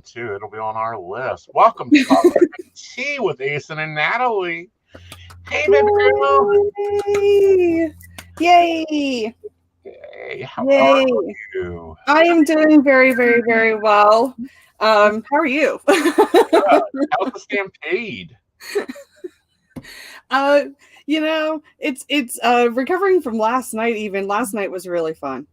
one too. It'll be on our list. Welcome to Coffee and Tea with Aeson and Natalie. Hey, baby girl. Yay! Yay! Hey, how are you? I am doing very, very, very well. How are you? How's the stampede? It's recovering from last night. Even last night was really fun.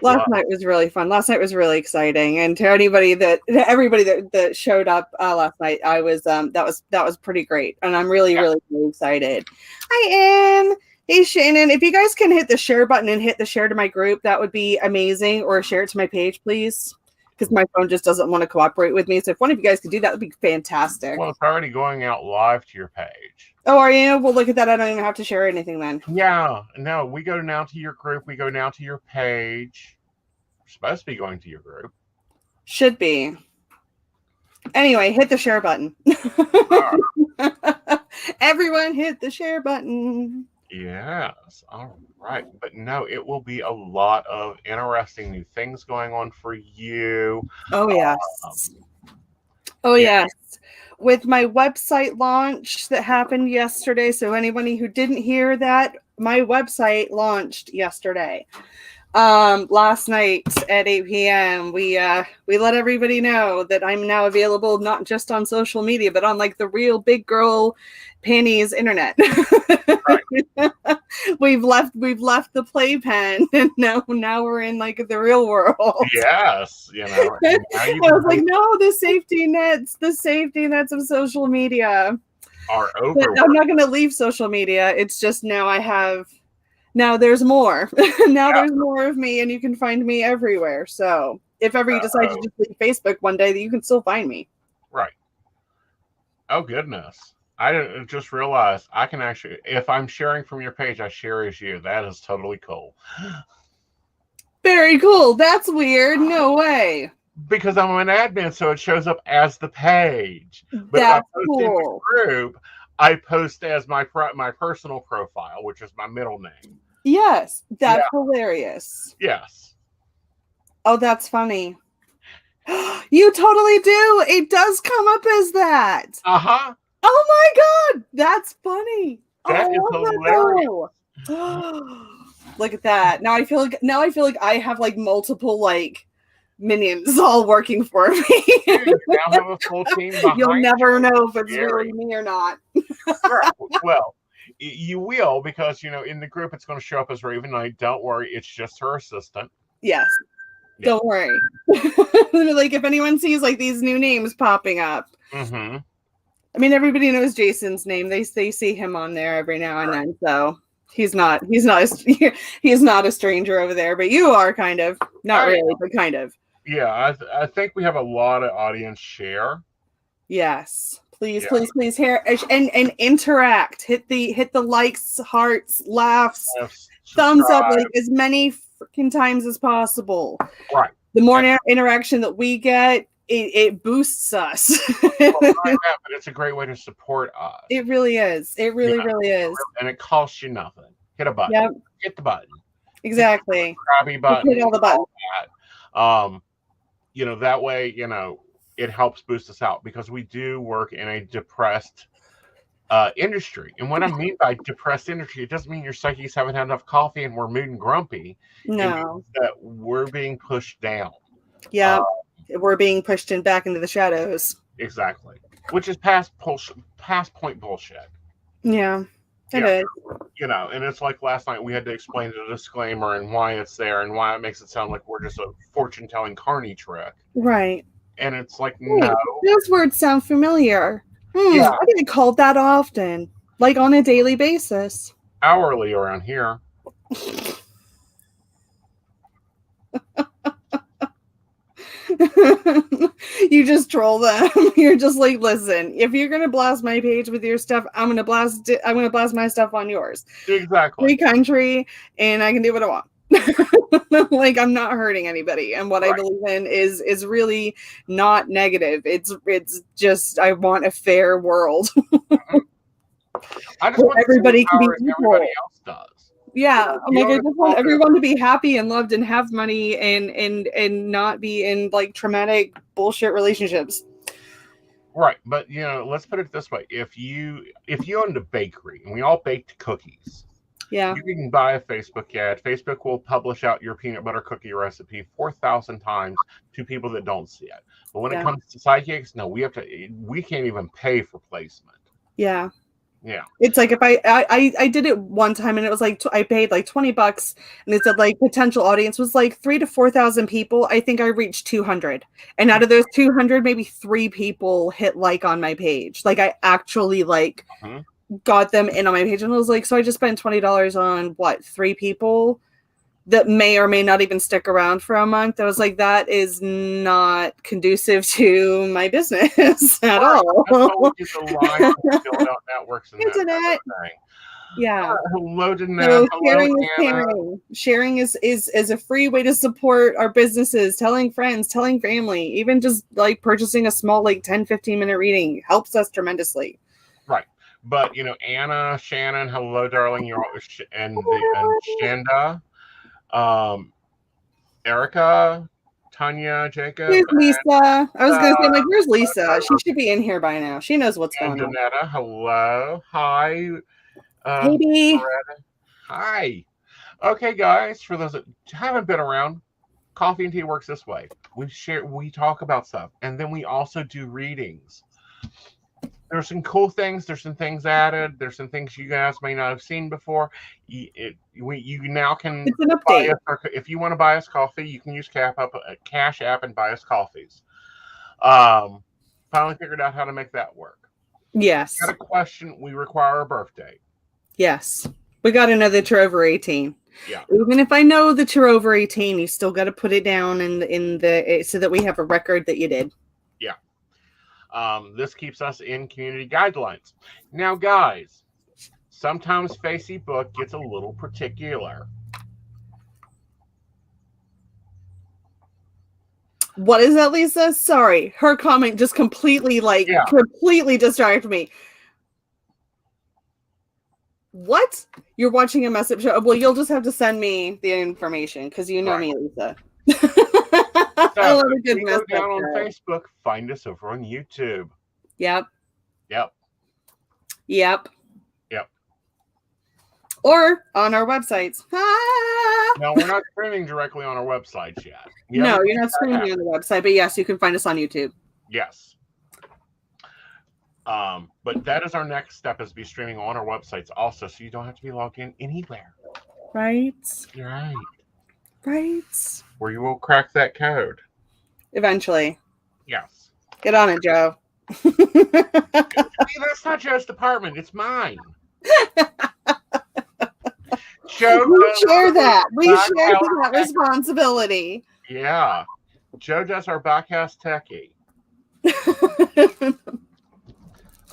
Last night was really fun. Last night was really exciting. And to everybody that showed up last night, I was that was pretty great. And I'm really, really excited. I am. Hey Shannon, if you guys can hit the share button and hit the share to my group, that would be amazing. Or share it to my page, please. Because my phone just doesn't want to cooperate with me. So if one of you guys could do that, would be fantastic. Well, it's already going out live to your page. Oh, are you? Well, look at that. I don't even have to share anything then. Yeah. No, we go now to your group. We go now to your page. We're supposed to be going to your group. Should be. Anyway, hit the share button. Everyone hit the share button. Yes. All right. But no, it will be a lot of interesting new things going on for you. Oh, yes. Yes. With my website launch that happened yesterday. So anybody who didn't hear that, my website launched yesterday. Last night at 8 p.m. We let everybody know that I'm now available not just on social media, but on like the real big girl panties internet. Right. We've left the playpen and now we're in like the real world. Yes, I was like, no, the safety nets of social media are over. But I'm not going to leave social media. It's just now there's more. There's more of me, and you can find me everywhere. So if ever you decide to just leave Facebook one day, you can still find me. Right. Oh goodness. I didn't just realize I can actually, if I'm sharing from your page, I share as you. That is totally cool. Very cool. That's weird. No way. Because I'm an admin, so it shows up as the page. But that's if I post cool. in the group, I post as my personal profile, which is my middle name. Yes, that's hilarious. Yes. Oh, that's funny. You totally do. It does come up as that. Uh-huh. Oh my God, that's funny. That is hilarious. Look at that. Now I feel like I have like multiple like minions all working for me. You now have a full team behind You'll never know if it's really me or not. Well, you will, because in the group it's going to show up as Raven Knight. Don't worry, it's just her assistant. Yes. Yeah. Don't worry. Like if anyone sees like these new names popping up. Mm-hmm. I mean, everybody knows Jason's name. They see him on there every now and then, so he's not a stranger over there. But you are kind of, not really, but kind of. Yeah, I think we have a lot of audience share. Yes, please share and interact. Hit the likes, hearts, laughs, thumbs up, like as many freaking times as possible. Right. The more interaction that we get, it boosts us. But it's a great way to support us. It really is. It really is. And it costs you nothing. Hit a button. Yep. Hit the button. Exactly. Crabby button. Hit all the buttons. That way, it helps boost us out, because we do work in a depressed industry. And what I mean by depressed industry, it doesn't mean your psyches haven't had enough coffee and we're mood and grumpy. No. That we're being pushed down. Yeah. We're being pushed back into the shadows. Exactly. Which is past point bullshit. Yeah. It is. And it's like last night we had to explain the disclaimer and why it's there and why it makes it sound like we're just a fortune-telling carny trick. Right. And it's like, no. Those words sound familiar. Yeah. I get called that often, like on a daily basis. Hourly around here. You just troll them. You're just like, listen, if you're gonna blast my page with your stuff, I'm gonna blast my stuff on yours. Exactly. Free country, and I can do what I want. Like, I'm not hurting anybody, and what I believe in is really not negative. It's just, I want a fair world. I just want everybody can be equal. everybody else does. Yeah, I'm like, I just want everyone to be happy and loved and have money and not be in like traumatic bullshit relationships. Right, but let's put it this way: if you owned a bakery and we all baked cookies, yeah, you can buy a Facebook ad. Facebook will publish out your peanut butter cookie recipe 4,000 times to people that don't see it. But when it comes to psychics, no, we can't even pay for placement. Yeah. Yeah. It's like if I did it one time and it was like I paid like $20 and it said like potential audience was like 3,000 to 4,000 people. I think I reached 200. And out of those 200, maybe 3 people hit like on my page. Like I actually like got them in on my page, and I was like, so I just spent $20 on what, 3 people that may or may not even stick around for a month. I was like, that is not conducive to my business at all. That's why we do the live build out networks and Internet. That thing. Yeah. Hello, Jeanette. So Hello, sharing is caring. Sharing is a free way to support our businesses. Telling friends, telling family, even just like purchasing a small like 10-15 minute reading helps us tremendously. Right. But Anna, Shannon, hello, darling. And Shanda. Erica, Tanya, Jacob. Here's Lisa. I was going to say, like, where's Lisa? She should be in here by now. She knows what's going on. Janetta, hello. Hi. Hey, hi. Okay, guys, for those that haven't been around, Coffee and Tea works this way. We talk about stuff, and then we also do readings. There's some cool things. There's some things added. There's some things you guys may not have seen before. You now can buy us, if you want to buy us coffee, you can use Cash App and buy us coffees. Finally figured out how to make that work. Yes. Got a question. We require a birthday. Yes. We got to know that you're over 18. Yeah. Even if I know that you're over 18, you still got to put it down in the so that we have a record that you did. Yeah. This keeps us in community guidelines. Now, guys, sometimes Facey Book gets a little particular. What is that, Lisa? Sorry. Her comment just completely distracted me. What? You're watching a message show? Well, you'll just have to send me the information because you know me, Lisa. I love a good message. Go down on Facebook. Find us over on YouTube. Yep. Yep. Yep. Yep. Or on our websites. No, we're not streaming directly on our websites yet. No, you're not streaming on the website, but yes, you can find us on YouTube. Yes. But that is our next step, is be streaming on our websites also, so you don't have to be logged in anywhere. Right. Right. Right. Where you will crack that code. Eventually. Yes. Get on it, Joe. That's not Joe's department. It's mine. Joe, we share that. We share that responsibility. Yeah. Joe does our backhouse techie.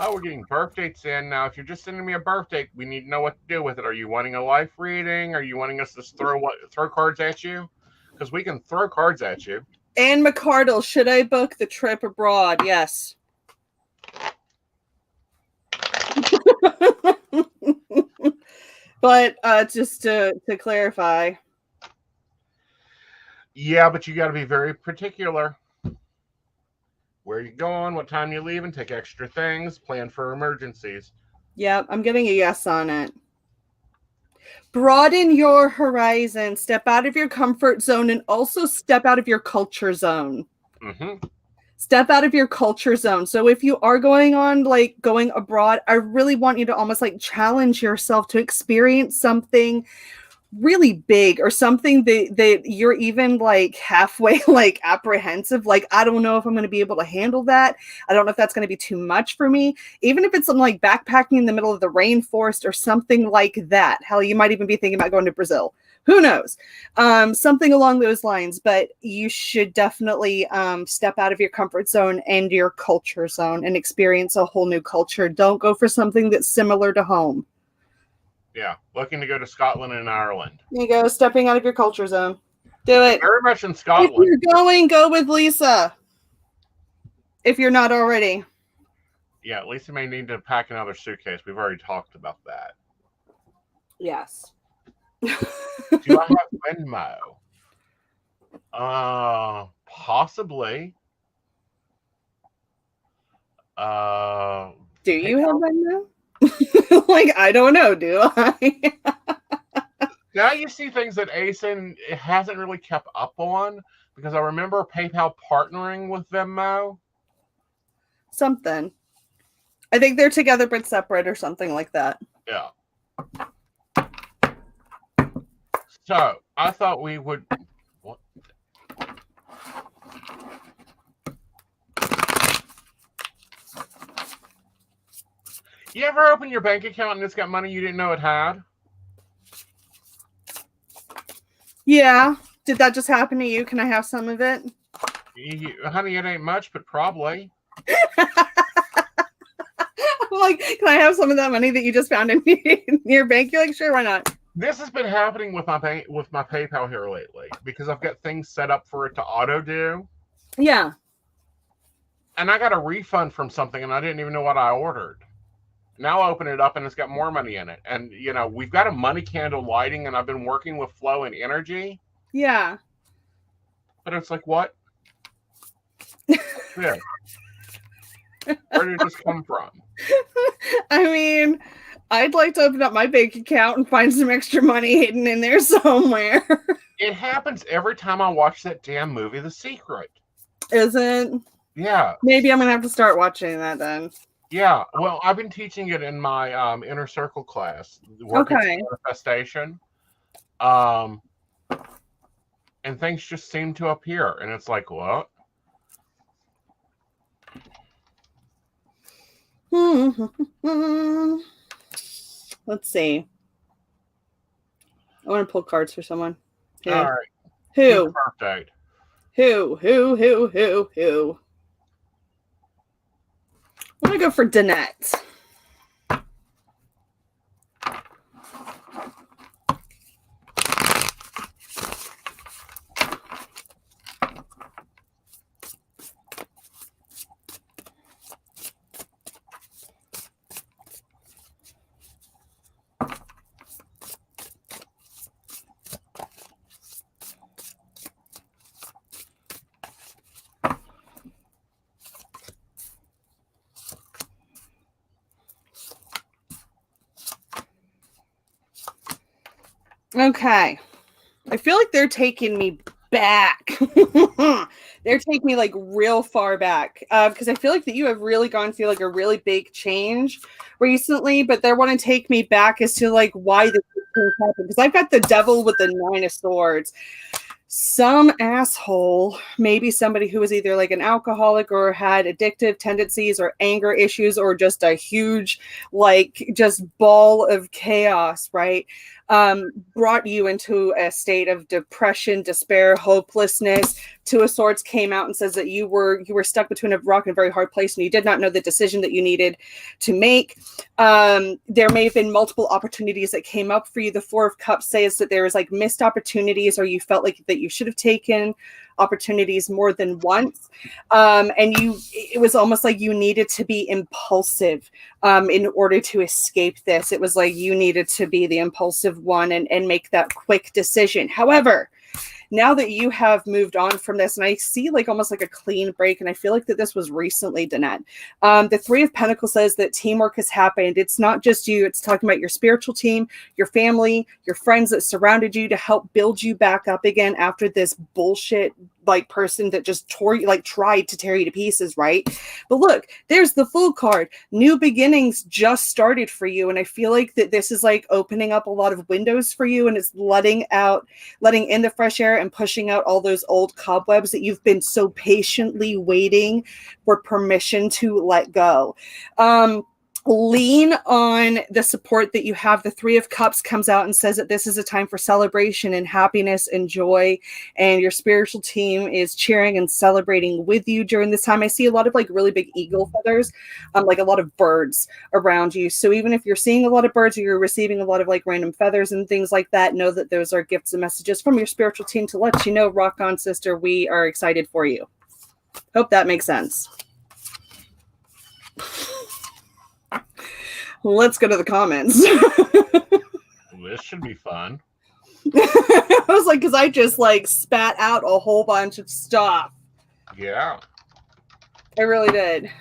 Oh, we're getting birth dates in. Now, if you're just sending me a birth date, we need to know what to do with it. Are you wanting a life reading? Are you wanting us to throw cards at you? Because we can throw cards at you. Anne McCardle, should I book the trip abroad? Yes. But just to clarify. Yeah, but you got to be very particular. Where you going, what time you leaving, take extra things, plan for emergencies. Yeah, I'm getting a yes on it. Broaden your horizon, step out of your comfort zone, and also step out of your culture zone. Mm-hmm. Step out of your culture zone. So if you are going abroad, I really want you to almost like challenge yourself to experience something really big, or something that you're even like halfway like apprehensive, like I don't know if I'm going to be able to handle that. I don't know if that's going to be too much for me. Even if it's something like backpacking in the middle of the rainforest or something like that. Hell, you might even be thinking about going to Brazil. Who knows? Something along those lines. But you should definitely step out of your comfort zone and your culture zone and experience a whole new culture. Don't go for something that's similar to home. Yeah, looking to go to Scotland and Ireland. There you go, stepping out of your culture zone. Do it. Very much in Scotland. If you're going, go with Lisa. If you're not already. Yeah, Lisa may need to pack another suitcase. We've already talked about that. Yes. Do I have Venmo? Possibly. Do you have Venmo? Like, I don't know, do I? Now you see things that Aeson hasn't really kept up on, because I remember PayPal partnering with Venmo. Something. I think they're together but separate or something like that. Yeah. So I thought we would. What? You ever open your bank account and it's got money you didn't know it had? Yeah. Did that just happen to you? Can I have some of it? Honey, it ain't much, but probably. Like, can I have some of that money that you just found in your bank? You're like, sure, why not? This has been happening with my PayPal here lately, because I've got things set up for it to auto do. Yeah. And I got a refund from something and I didn't even know what I ordered. Now I open it up and it's got more money in it. And, you know, we've got a money candle lighting and I've been working with flow and energy. Yeah. But it's like, what? Yeah. Where did this come from? I mean, I'd like to open up my bank account and find some extra money hidden in there somewhere. It happens every time I watch that damn movie, The Secret. Is it? Yeah. Maybe I'm going to have to start watching that then. Yeah. Well, I've been teaching it in my inner circle class. Okay. Infestation. And things just seem to appear. And it's like, what? Let's see. I want to pull cards for someone. Who? All right. Who? Birthday. Who? I'm going to go for Danette. Okay. I feel like they're taking me back. They're taking me like real far back because I feel like that you have really gone through like a really big change recently, but they want to take me back as to like why this happened, because I've got the devil with the 9 of swords. Some asshole, maybe somebody who was either like an alcoholic or had addictive tendencies or anger issues or just a huge like just ball of chaos, right? Brought you into a state of depression, despair, hopelessness. 2 of Swords came out and says that you were stuck between a rock and a very hard place and you did not know the decision that you needed to make. There may have been multiple opportunities that came up for you. The 4 of Cups says that there was like missed opportunities, or you felt like that you should have taken opportunities more than once. And it was almost like you needed to be impulsive in order to escape this. It was like you needed to be the impulsive one and make that quick decision. However, now that you have moved on from this, and I see like almost like a clean break, and I feel like that this was recently, Danette. The 3 of Pentacles says that teamwork has happened. It's not just you. It's talking about your spiritual team, your family, your friends that surrounded you to help build you back up again after this bullshit like person that just tore you, like tried to tear you to pieces, right? But look, there's the Fool card. New beginnings just started for you, and I feel like that this is like opening up a lot of windows for you, and it's letting in the fresh air and pushing out all those old cobwebs that you've been so patiently waiting for permission to let go. Lean on the support that you have. The 3 of Cups comes out and says that this is a time for celebration and happiness and joy, and your spiritual team is cheering and celebrating with you during this time. I see a lot of like really big eagle feathers, like a lot of birds around you. So even if you're seeing a lot of birds or you're receiving a lot of like random feathers and things like that, know that those are gifts and messages from your spiritual team to let you know, rock on, sister, we are excited for you. Hope that makes sense. Let's go to the comments. This should be fun. I was like, because I just like spat out a whole bunch of stuff. Yeah. I really did.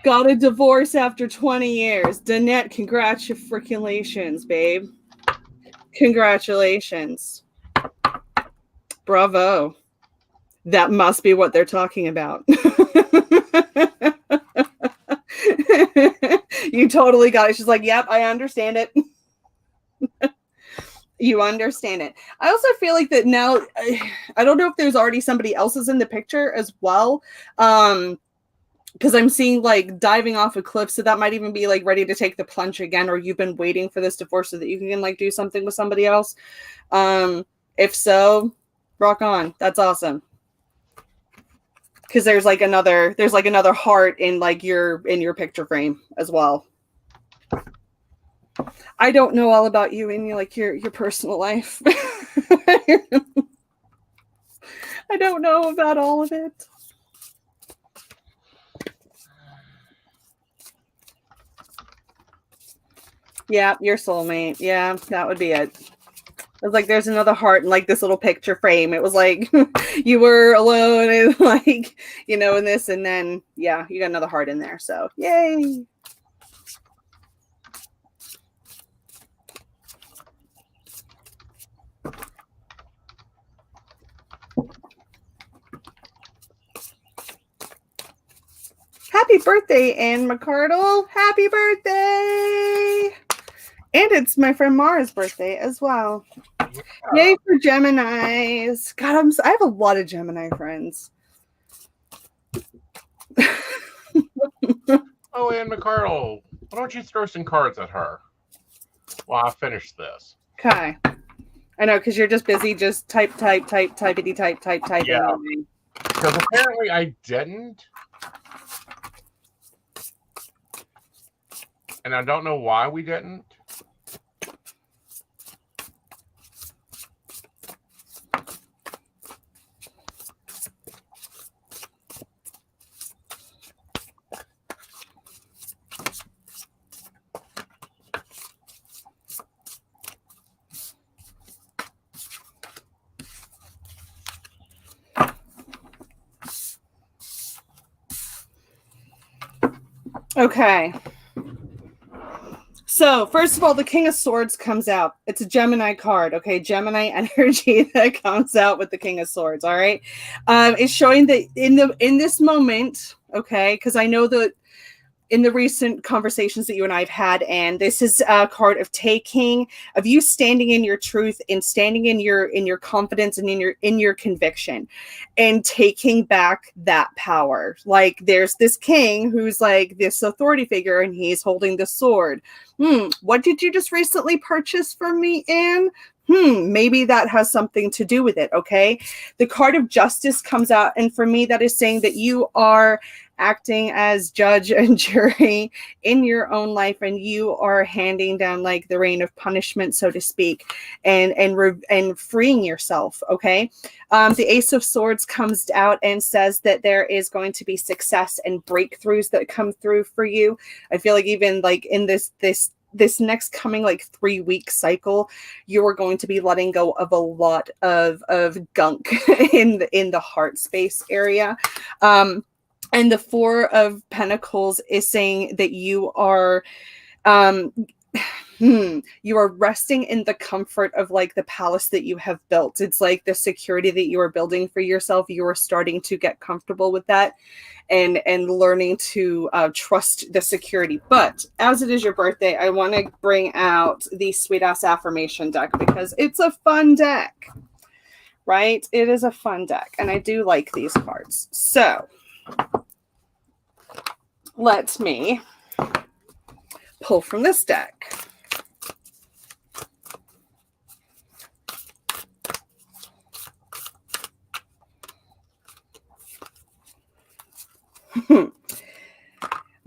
Got a divorce after 20 years. Danette, congratulations, babe. Congratulations. Bravo. That must be what they're talking about. You totally got it. She's like, yep, I understand it. You understand it. I also feel like that now, I don't know if there's already somebody else's in the picture as well. Because I'm seeing like diving off a cliff, so that might even be like ready to take the plunge again, or you've been waiting for this divorce so that you can like do something with somebody else. If so, rock on. That's awesome. Because there's like another heart in like your picture frame as well. I don't know all about you and your personal life. I don't know about all of it. Yeah, your soulmate. Yeah, that would be it. It was like there's another heart in like this little picture frame. It was like you were alone and like, you know, and this, and then yeah, you got another heart in there. So yay. Happy birthday, Anne McCardle. Happy birthday. And it's my friend Mara's birthday as well. Yeah. Yay for Geminis. God, I have a lot of Gemini friends. Oh, Anne McCardle, why don't you throw some cards at her while I finish this? Okay. I know, because you're just busy, just type. Yeah. Because apparently I didn't. And I don't know why we didn't. Okay. So, first of all, the King of Swords comes out. It's a Gemini card, okay? Gemini energy that comes out with the King of Swords, all right? It's showing that in this moment, okay, because I know that in the recent conversations that you and I have had, and this is a card of taking, of you standing in your truth and standing in your confidence and in your conviction and taking back that power. Like there's this king who's like this authority figure and he's holding the sword. What did you just recently purchase for me, Anne? Maybe that has something to do with it, okay? The card of justice comes out, and for me, that is saying that you are acting as judge and jury in your own life, and you are handing down like the reign of punishment, so to speak, and freeing yourself, okay? The Ace of Swords comes out and says that there is going to be success and breakthroughs that come through for you. I feel like even like in this next coming like 3-week cycle, you are going to be letting go of a lot of gunk in the heart space area. And the Four of Pentacles is saying that you are you are resting in the comfort of like the palace that you have built. It's like the security that you are building for yourself. You are starting to get comfortable with that and learning to trust the security. But as it is your birthday, I want to bring out the Sweet Ass Affirmation deck because it's a fun deck, right? It is a fun deck, and I do like these cards. So let me pull from this deck.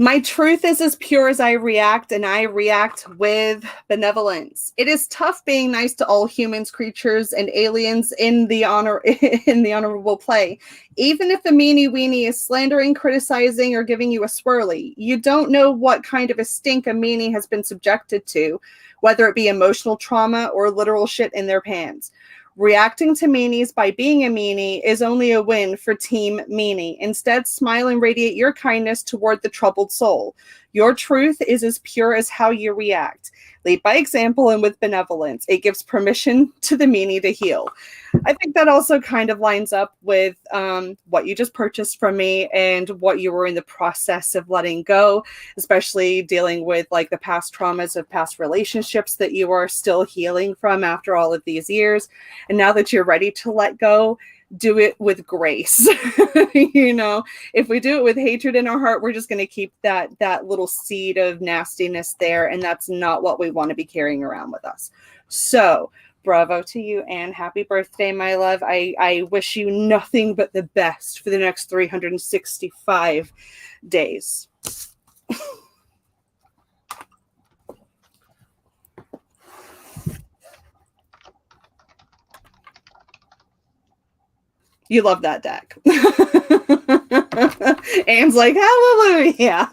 My truth is as pure as I react, and I react with benevolence. It is tough being nice to all humans, creatures, and aliens in the honorable play. Even if a meanie weenie is slandering, criticizing, or giving you a swirly, you don't know what kind of a stink a meanie has been subjected to, whether it be emotional trauma or literal shit in their pants. Reacting to meanies by being a meanie is only a win for Team Meanie. Instead, smile and radiate your kindness toward the troubled soul. Your truth is as pure as how you react. Lead by example and with benevolence. It gives permission to the meanie to heal. I think that also kind of lines up with what you just purchased from me and what you were in the process of letting go, especially dealing with like the past traumas of past relationships that you are still healing from after all of these years. And now that you're ready to let go, do it with grace. You know, if we do it with hatred in our heart, we're just going to keep that little seed of nastiness there. And that's not what we want to be carrying around with us. So bravo to you, and happy birthday, my love. I wish you nothing but the best for the next 365 days. You love that deck. Anne's like, hallelujah.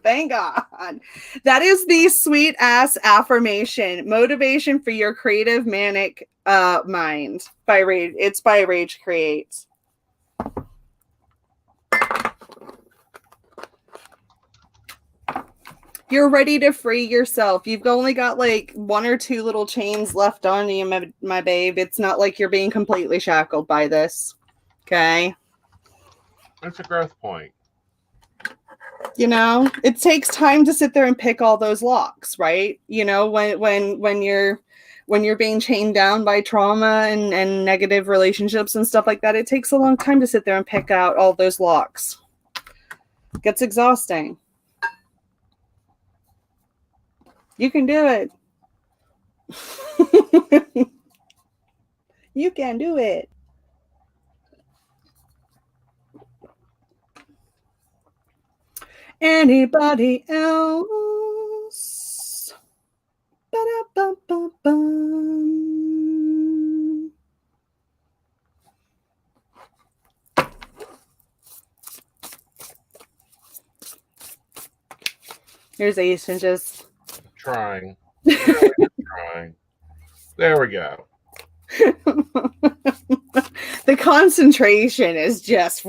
Thank God. That is the sweet ass affirmation. Motivation for your creative manic mind. By Rage. It's by Rage Creates. You're ready to free yourself. You've only got like 1 or 2 little chains left on you, my babe. It's not like you're being completely shackled by this. Okay? That's a growth point. You know, it takes time to sit there and pick all those locks, right? You know, when you're being chained down by trauma and negative relationships and stuff like that, it takes a long time to sit there and pick out all those locks. It gets exhausting. You can do it. You can do it. Anybody else? Ba-da-bum-bum-bum. Here's Aeson just trying. There we go. The concentration is just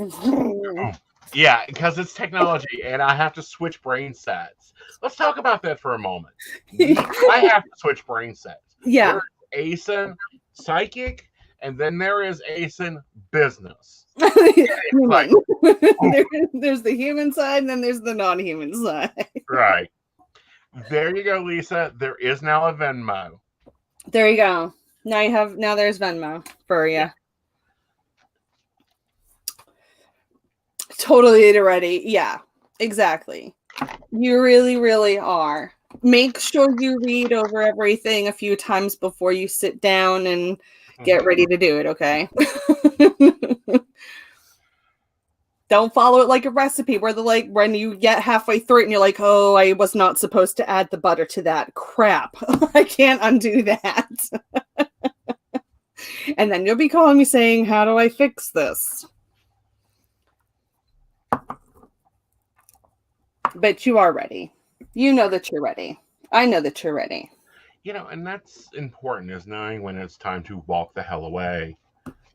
yeah, because it's technology and I have to switch brain sets. Let's talk about that for a moment. I have to switch brain sets. Yeah. There's Aeson psychic, and then there is Aeson business. Like, there's the human side and then there's the non-human side. Right. There you go, Lisa. There is now a Venmo. There you go. Now there's Venmo for you. Yeah. Totally ready. Yeah, exactly. You really, really are. Make sure you read over everything a few times before you sit down and get ready to do it, okay? Don't follow it like a recipe where when you get halfway through it and you're like, oh, I was not supposed to add the butter to that. Crap. I can't undo that. And then you'll be calling me saying, how do I fix this? But you are ready. You know that you're ready. I know that you're ready. You know, and that's important, is knowing when it's time to walk the hell away.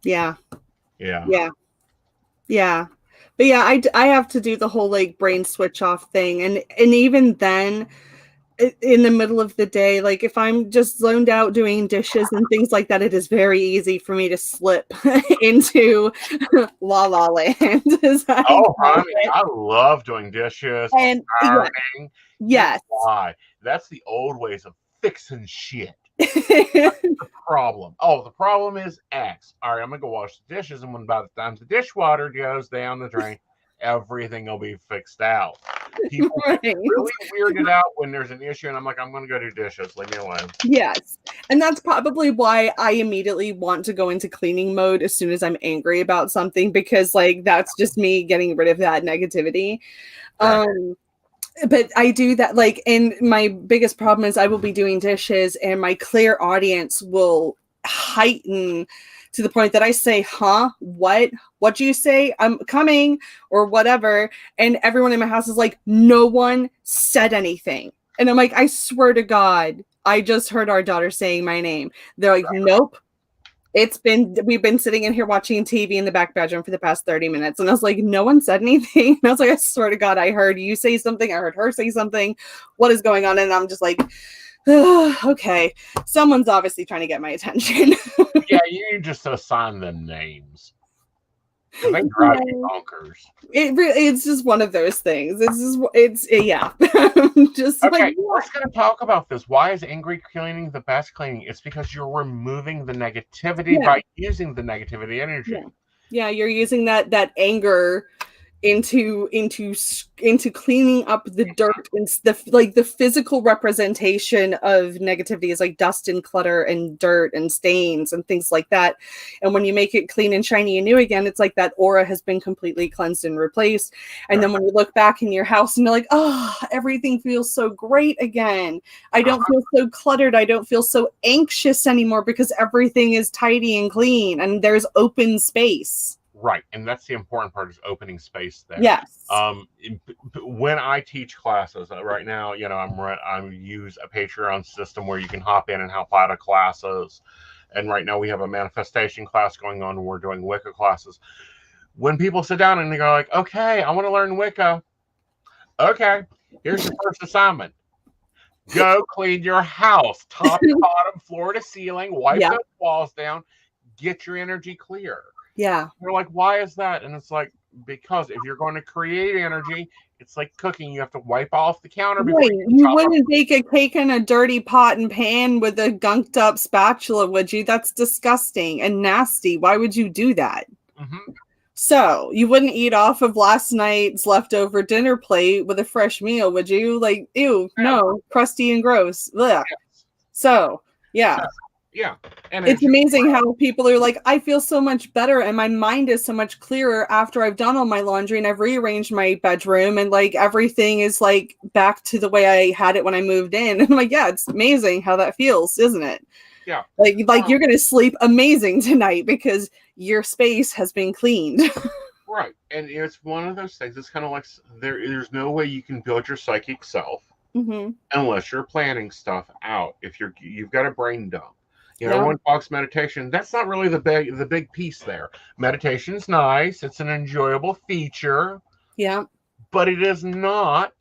Yeah. Yeah. Yeah. Yeah. But yeah, I have to do the whole like brain switch off thing. And even then, in the middle of the day, like if I'm just zoned out doing dishes and things like that, it is very easy for me to slip into La La Land. I love doing dishes and ironing. Yes. Why? That's the old ways of fixing shit. That's the problem. Oh, the problem is X. All right, I'm gonna go wash the dishes, and when by the time the dishwater goes down the drain, everything will be fixed out. People get really weirded out when there's an issue, and I'm like, I'm gonna go do dishes. Leave me alone. Yes, and that's probably why I immediately want to go into cleaning mode as soon as I'm angry about something, because like that's just me getting rid of that negativity. Right. But I do that, like, and my biggest problem is I will be doing dishes and my clear audience will heighten to the point that I say, huh, what do you say? I'm coming, or whatever. And everyone in my house is like, no one said anything. And I'm like, I swear to God, I just heard our daughter saying my name. They're like, nope. We've been sitting in here watching TV in the back bedroom for the past 30 minutes. And I was like, no one said anything. And I was like, I swear to God, I heard you say something. I heard her say something. What is going on? And I'm just like, oh, okay. Someone's obviously trying to get my attention. Yeah, you just assign them names. They drive you bonkers. It's just one of those things. Yeah. Just okay, like, let's gonna talk about this. Why is angry cleaning the best cleaning? It's because you're removing the negativity by using the negativity energy. Yeah, you're using that anger into cleaning up the dirt and the physical representation of negativity is like dust and clutter and dirt and stains and things like that. And when you make it clean and shiny and new again, it's like that aura has been completely cleansed and replaced. And then when you look back in your house and you're like, oh, everything feels so great again. I don't feel so cluttered. I don't feel so anxious anymore because everything is tidy and clean and there's open space. Right, and that's the important part, is opening space there. Yes. When I teach classes right now, I'm use a Patreon system where you can hop in and help out of classes. And right now we have a manifestation class going on, and we're doing Wicca classes. When people sit down and they go like, okay, I want to learn Wicca. Okay, here's your first assignment. Go clean your house, top to bottom, floor to ceiling, wipe those walls down, get your energy clear. Yeah. We're like, why is that? And it's like, because if you're going to create energy, it's like cooking. You have to wipe off the counter. Right. You wouldn't bake a cake in a dirty pot and pan with a gunked up spatula, would you? That's disgusting and nasty. Why would you do that? Mm-hmm. So you wouldn't eat off of last night's leftover dinner plate with a fresh meal, would you? Like, ew, no, crusty and gross. Ugh. Yes. So, yeah. Yeah. And it's amazing how people are like, I feel so much better and my mind is so much clearer after I've done all my laundry and I've rearranged my bedroom and like everything is like back to the way I had it when I moved in. And I'm like, yeah, it's amazing how that feels, isn't it? Yeah. Like you're going to sleep amazing tonight because your space has been cleaned. Right. And it's one of those things. It's kind of like there's no way you can build your psychic self unless you're planning stuff out. If you've got a brain dump. Everyone talks meditation. That's not really the big piece there. Meditation's nice. It's an enjoyable feature. Yeah. But it is not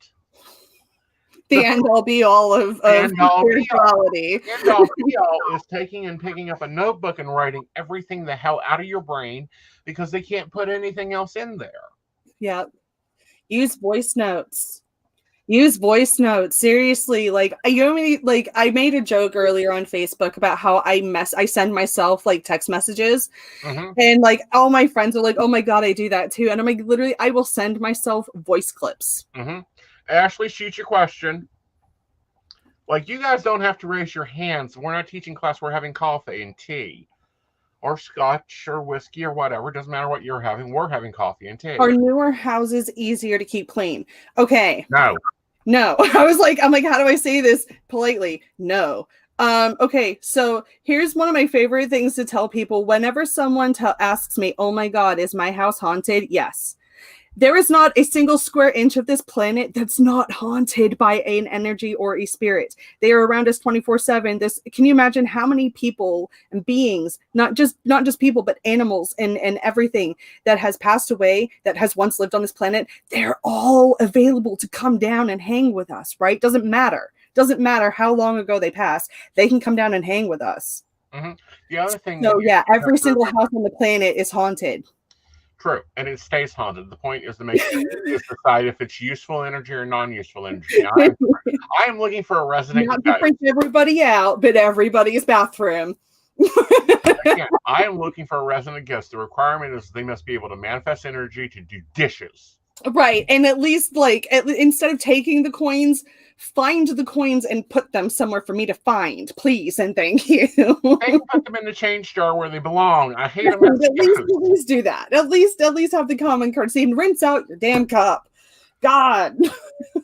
the end all be all of spirituality. The end all be all is taking and picking up a notebook and writing everything the hell out of your brain because they can't put anything else in there. Yeah. Use voice notes. Use voice notes. Seriously, like I made a joke earlier on Facebook about how I send myself like text messages, and like all my friends are like, "Oh my God, I do that too." And I'm like, literally, I will send myself voice clips. Ashley, shoot your question. Like, you guys don't have to raise your hands. We're not teaching class. We're having coffee and tea, or scotch, or whiskey, or whatever. It doesn't matter what you're having. We're having coffee and tea. Are newer houses easier to keep clean? Okay. No. I'm like, how do I say this politely? No. Okay, so here's one of my favorite things to tell people. Whenever someone asks me, oh my God, is my house haunted? Yes. There is not a single square inch of this planet that's not haunted by an energy or a spirit. They are around us 24/7. Can you imagine how many people and beings, not just people, but animals and everything that has passed away, that has once lived on this planet? They're all available to come down and hang with us, right? Doesn't matter how long ago they passed. They can come down and hang with us. The other thing. So yeah, every single house on the planet is haunted. True, and it stays haunted. The point is to make sure you decide if it's useful energy or non-useful energy. I am looking for a resident. Not to freak everybody out, but everybody's bathroom. Again, I am looking for a resident guest. The requirement is they must be able to manifest energy to do dishes. Right, and at least instead of taking the coins, find the coins and put them somewhere for me to find, please and thank you. They put them in the change jar where they belong. I hate them. At least do that. At least have the common courtesy and rinse out your damn cup. God.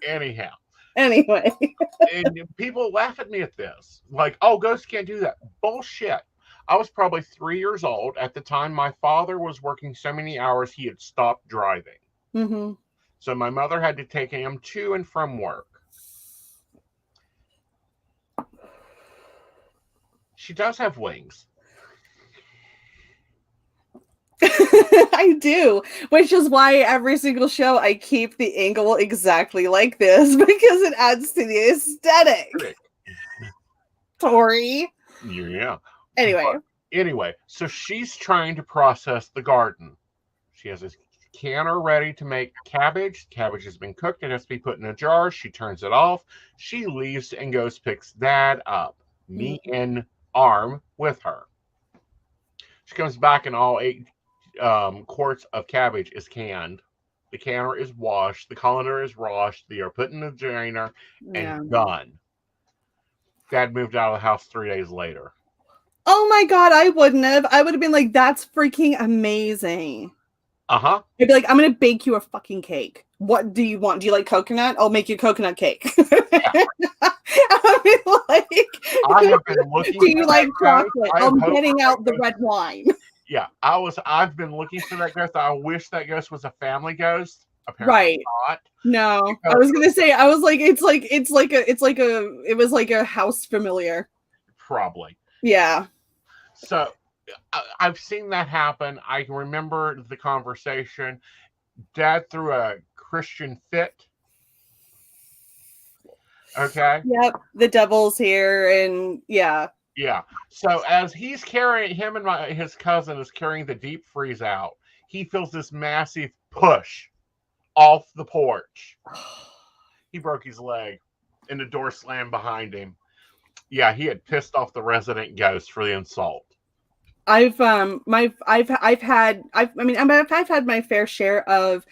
Anyhow. Anyway. And people laugh at me at this. Like, oh, ghosts can't do that. Bullshit. I was probably 3 years old. At the time, my father was working so many hours, he had stopped driving. Mm-hmm. So my mother had to take him to and from work. She does have wings. I do, which is why every single show I keep the angle exactly like this, because it adds to the aesthetic. Tori. Yeah. Anyway, so she's trying to process the garden. She has a canner ready to make cabbage. Cabbage has been cooked. It has to be put in a jar. She turns it off. She leaves and goes picks Dad up. Me in arm with her. She comes back and all 8 quarts of cabbage is canned. The canner is washed. The colander is washed. They are put in the drainer and done. Dad moved out of the house 3 days later. Oh my God, I wouldn't have. I would have been like, that's freaking amazing. Uh-huh. I'd be like, I'm going to bake you a fucking cake. What do you want? Do you like coconut? I'll make you a coconut cake. Yeah. I mean, like, I have been looking. Do you like chocolate? I'm getting out the red wine. Yeah, I've been looking for that ghost. I wish that ghost was a family ghost. Apparently right. not. No. I was gonna say, I was like, it was like a house familiar. Probably. Yeah. So I've seen that happen. I remember the conversation. Dad threw a Christian fit. Okay. Yep. The devil's here, and yeah. Yeah. So as he's carrying him and his cousin is carrying the deep freeze out, he feels this massive push off the porch. He broke his leg, and the door slammed behind him. Yeah, he had pissed off the resident ghost for the insult. I've had my fair share of,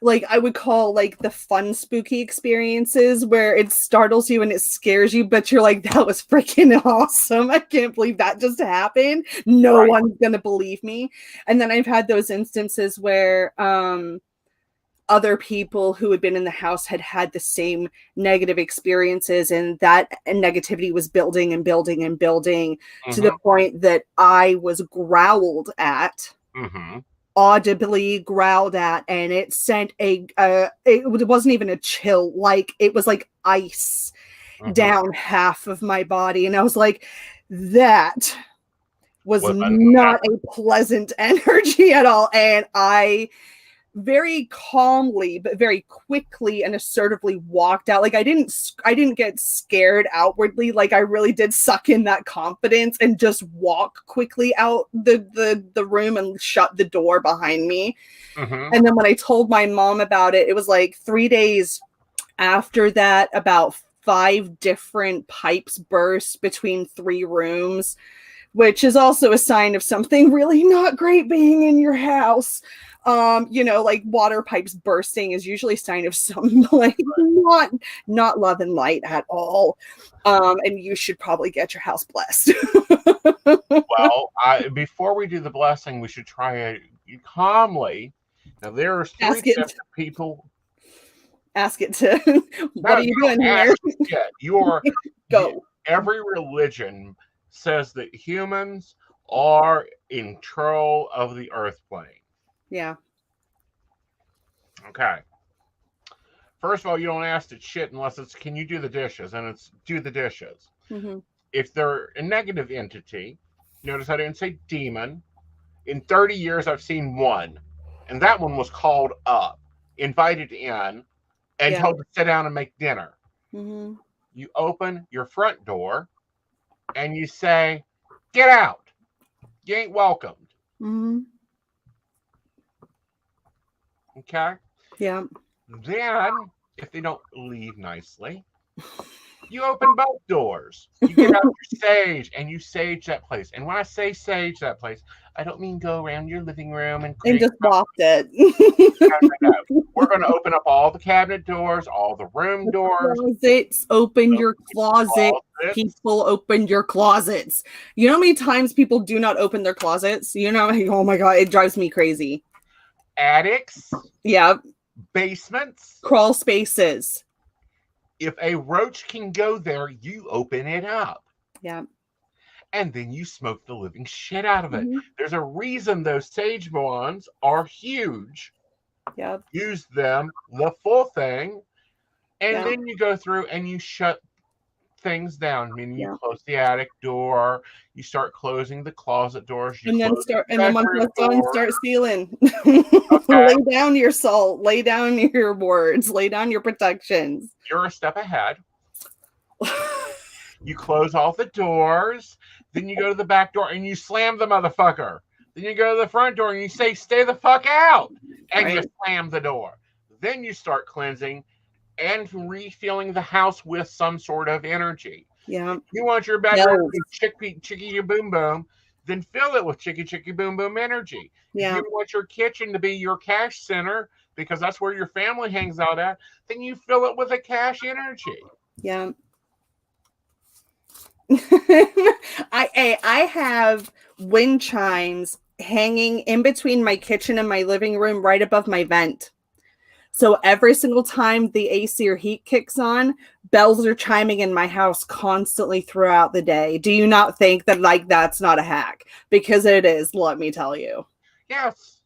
like, I would call, like, the fun spooky experiences where it startles you and it scares you, but you're like, that was freaking awesome. I can't believe that just happened. No one's gonna believe me. And then I've had those instances where other people who had been in the house had the same negative experiences, and that negativity was building and building and building to the point that I was growled at. Audibly growled at, and it sent it wasn't even a chill, like it was like ice down half of my body, and I was like, that was not a pleasant energy at all. And I very calmly but very quickly and assertively walked out. Like I didn't get scared outwardly. Like I really did suck in that confidence and just walk quickly out the room and shut the door behind me. And then when I told my mom about it, it was like 3 days after that, about 5 different pipes burst between 3 rooms, which is also a sign of something really not great being in your house. Like water pipes bursting is usually a sign of some, like, not love and light at all. And you should probably get your house blessed. Well, before we do the blessing, we should try it calmly. Now, there are 3 sets of people. Ask it to, what are you doing here? Go. Every religion says that humans are in control of the earth plane. Yeah. Okay. First of all, you don't ask to shit unless it's, can you do the dishes? And it's, do the dishes. If they're a negative entity, notice I didn't say demon. In 30 years, I've seen one. And that one was called up, invited in, and told to sit down and make dinner. You open your front door, and you say, get out. You ain't welcomed. Okay? Yeah. Then, if they don't leave nicely, you open both doors. You get out your sage, and you sage that place. And when I say sage that place, I don't mean go around your living room and just waft it. No. We're going to open up all the cabinet doors, all the room doors. Closets, open your closet. People open your closets. You know how many times people do not open their closets? You know, oh my God, it drives me crazy. Attics. Yeah. basements, crawl spaces. If a roach can go there, you open it up. Yeah. And then you smoke the living shit out of it. Mm-hmm. There's a reason those sage wands are huge. Yep. Use them, the full thing, and then you go through and you shut things down. I mean, you close the attic door, you start closing the closet doors, and then once that's done, start sealing. Okay. Lay down your salt, lay down your wards, lay down your protections. You're a step ahead. You close all the doors, then you go to the back door and you slam the motherfucker. Then you go to the front door and you say, "Stay the fuck out," and you slam the door. Then you start cleansing and refilling the house with some sort of energy. Yeah. You want your bedroom to be chicky boom boom, then fill it with chicky boom boom energy. Yeah. You want your kitchen to be your cash center because that's where your family hangs out at, then you fill it with a cash energy. Yeah. I have wind chimes hanging in between my kitchen and my living room right above my vent. So every single time the AC or heat kicks on, bells are chiming in my house constantly throughout the day. Do you not think that that's not a hack? Because it is, let me tell you. Yes.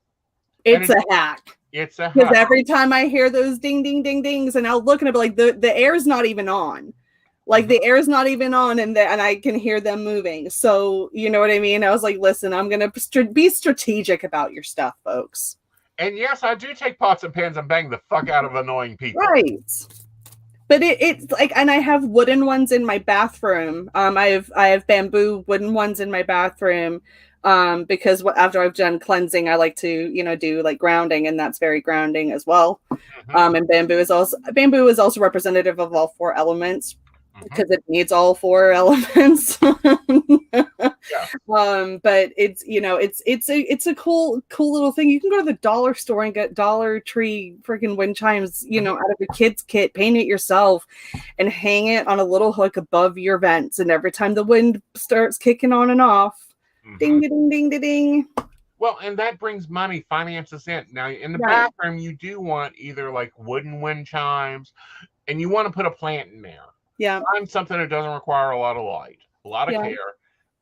It's a hack. It's a hack. Because every time I hear those ding, ding, ding, dings, and I'll look and I'll be like, the air's not even on. Like the air's not even on and I can hear them moving. So, you know what I mean? I was like, listen, I'm going to be strategic about your stuff, folks. And yes, I do take pots and pans and bang the fuck out of annoying people. Right. But it's like, and I have wooden ones in my bathroom. I have bamboo wooden ones in my bathroom. Because after I've done cleansing, I like to, do like grounding, and that's very grounding as well. Mm-hmm. And bamboo is also representative of all four elements. Because it needs all four elements. But it's a cool little thing. You can go to the dollar store and get Dollar Tree freaking wind chimes, out of a kid's kit, paint it yourself and hang it on a little hook above your vents. And every time the wind starts kicking on and off, ding, ding, ding, ding, ding. Well, and that brings money, finances in. Now, in the bathroom, you do want either like wooden wind chimes, and you want to put a plant in there. Yeah. Find something that doesn't require a lot of light, a lot of care.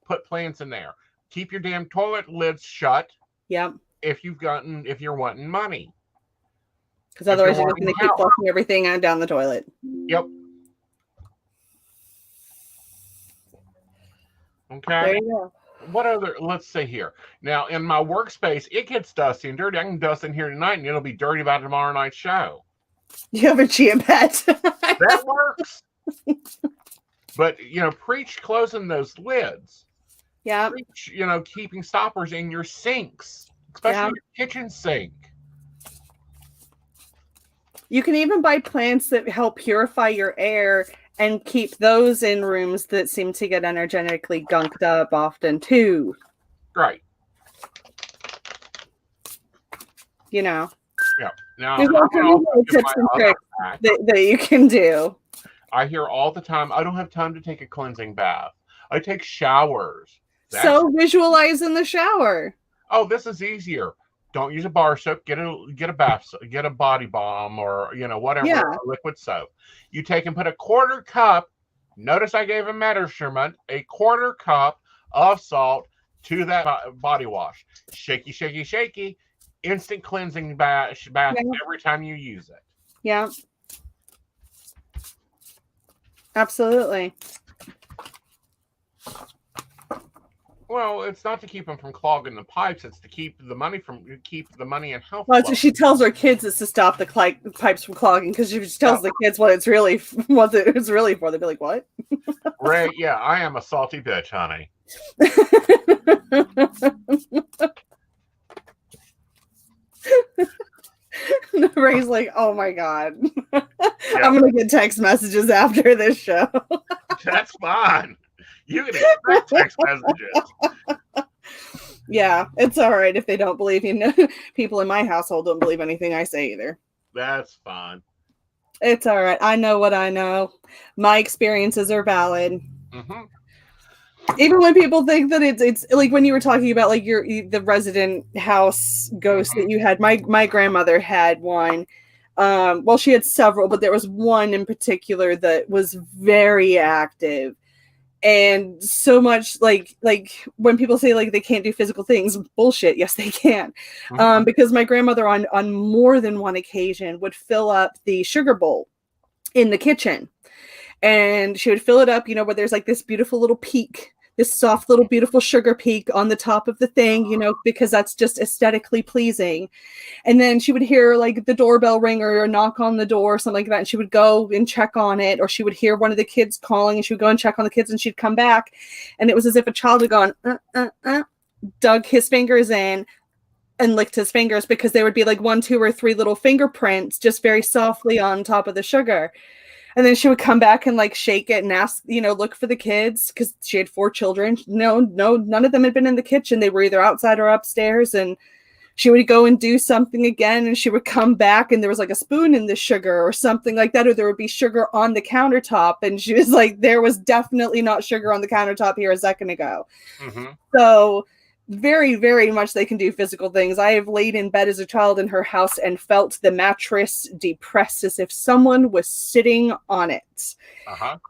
Put plants in there. Keep your damn toilet lids shut. Yeah. If you're wanting money. Because otherwise you're just going to keep flushing everything out down the toilet. Yep. Okay. There you go. What other? Let's see here. Now, in my workspace, it gets dusty and dirty. I can dust in here tonight, and it'll be dirty by tomorrow night's show. You have a chia pet. That works. But preach closing those lids. Yeah. Preach, keeping stoppers in your sinks, especially your kitchen sink. You can even buy plants that help purify your air and keep those in rooms that seem to get energetically gunked up often too. Right. Yeah. Now, there's all tips and tricks that you can do. I hear all the time, I don't have time to take a cleansing bath. I take showers. So visualize in the shower. Oh, this is easier. Don't use a bar soap. Get a bath, get a body balm or whatever liquid soap. You take and put a quarter cup. Notice I gave a measurement. A quarter cup of salt to that body wash. Shaky, shaky, shaky. Instant cleansing bath every time you use it. Yeah. Absolutely. Well, it's not to keep them from clogging the pipes. It's to keep the money in health. Well, so she tells her kids it's to stop the pipes from clogging, because she tells the kids what it's really for. They'll be like, "What?" Ray, yeah, I am a salty bitch, honey. Ray's like, "Oh my god, I'm gonna get text messages after this show." That's fine. You can expect text messages. Yeah, it's all right if they don't believe you. People in my household don't believe anything I say either. That's fine. It's all right. I know what I know. My experiences are valid. Mm-hmm. Even when people think that it's like when you were talking about like the resident house ghost that you had. My grandmother had one. Well, she had several, but there was one in particular that was very active. And so much like when people say like they can't do physical things, bullshit. Yes, they can. Because my grandmother on more than one occasion would fill up the sugar bowl in the kitchen, and she would fill it up, where there's like this beautiful little peak, this soft little beautiful sugar peak on the top of the thing, because that's just aesthetically pleasing. And then she would hear like the doorbell ring or a knock on the door or something like that, and she would go and check on it, or she would hear one of the kids calling and she would go and check on the kids, and she'd come back, and it was as if a child had gone dug his fingers in and licked his fingers, because there would be like 1, 2, or 3 little fingerprints just very softly on top of the sugar. And then she would come back and like shake it and ask, look for the kids, because she had 4 children. No, none of them had been in the kitchen. They were either outside or upstairs. And she would go and do something again, and she would come back and there was like a spoon in the sugar or something like that, or there would be sugar on the countertop. And she was like, there was definitely not sugar on the countertop here a second ago. So very, very much they can do physical things. I have laid in bed as a child in her house and felt the mattress depress as if someone was sitting on it.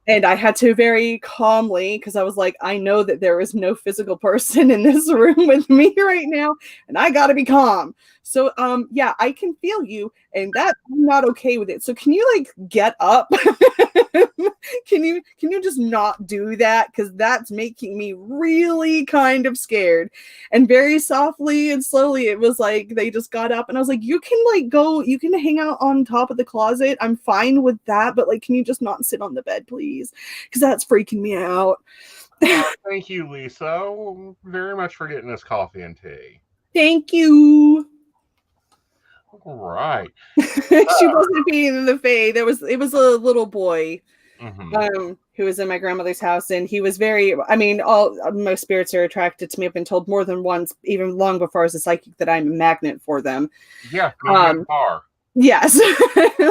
And I had to very calmly, because I was like, I know that there is no physical person in this room with me right now, and I gotta be calm. So yeah, I can feel you, and that I'm not okay with it. So can you like get up? Can you just not do that? Because that's making me really kind of scared. And very softly and slowly, it was like they just got up, and I was like, you can like go, you can hang out on top of the closet. I'm fine with that, but like, can you just not sit on the bed, please? Because that's freaking me out. Thank you, Lisa, very much for getting us coffee and tea. Thank you. All right. She wasn't feeding the Fae. It was a little boy who was in my grandmother's house, and he was very, most spirits are attracted to me. I've been told more than once, even long before I was a psychic, that I'm a magnet for them. Yeah, far. Yes.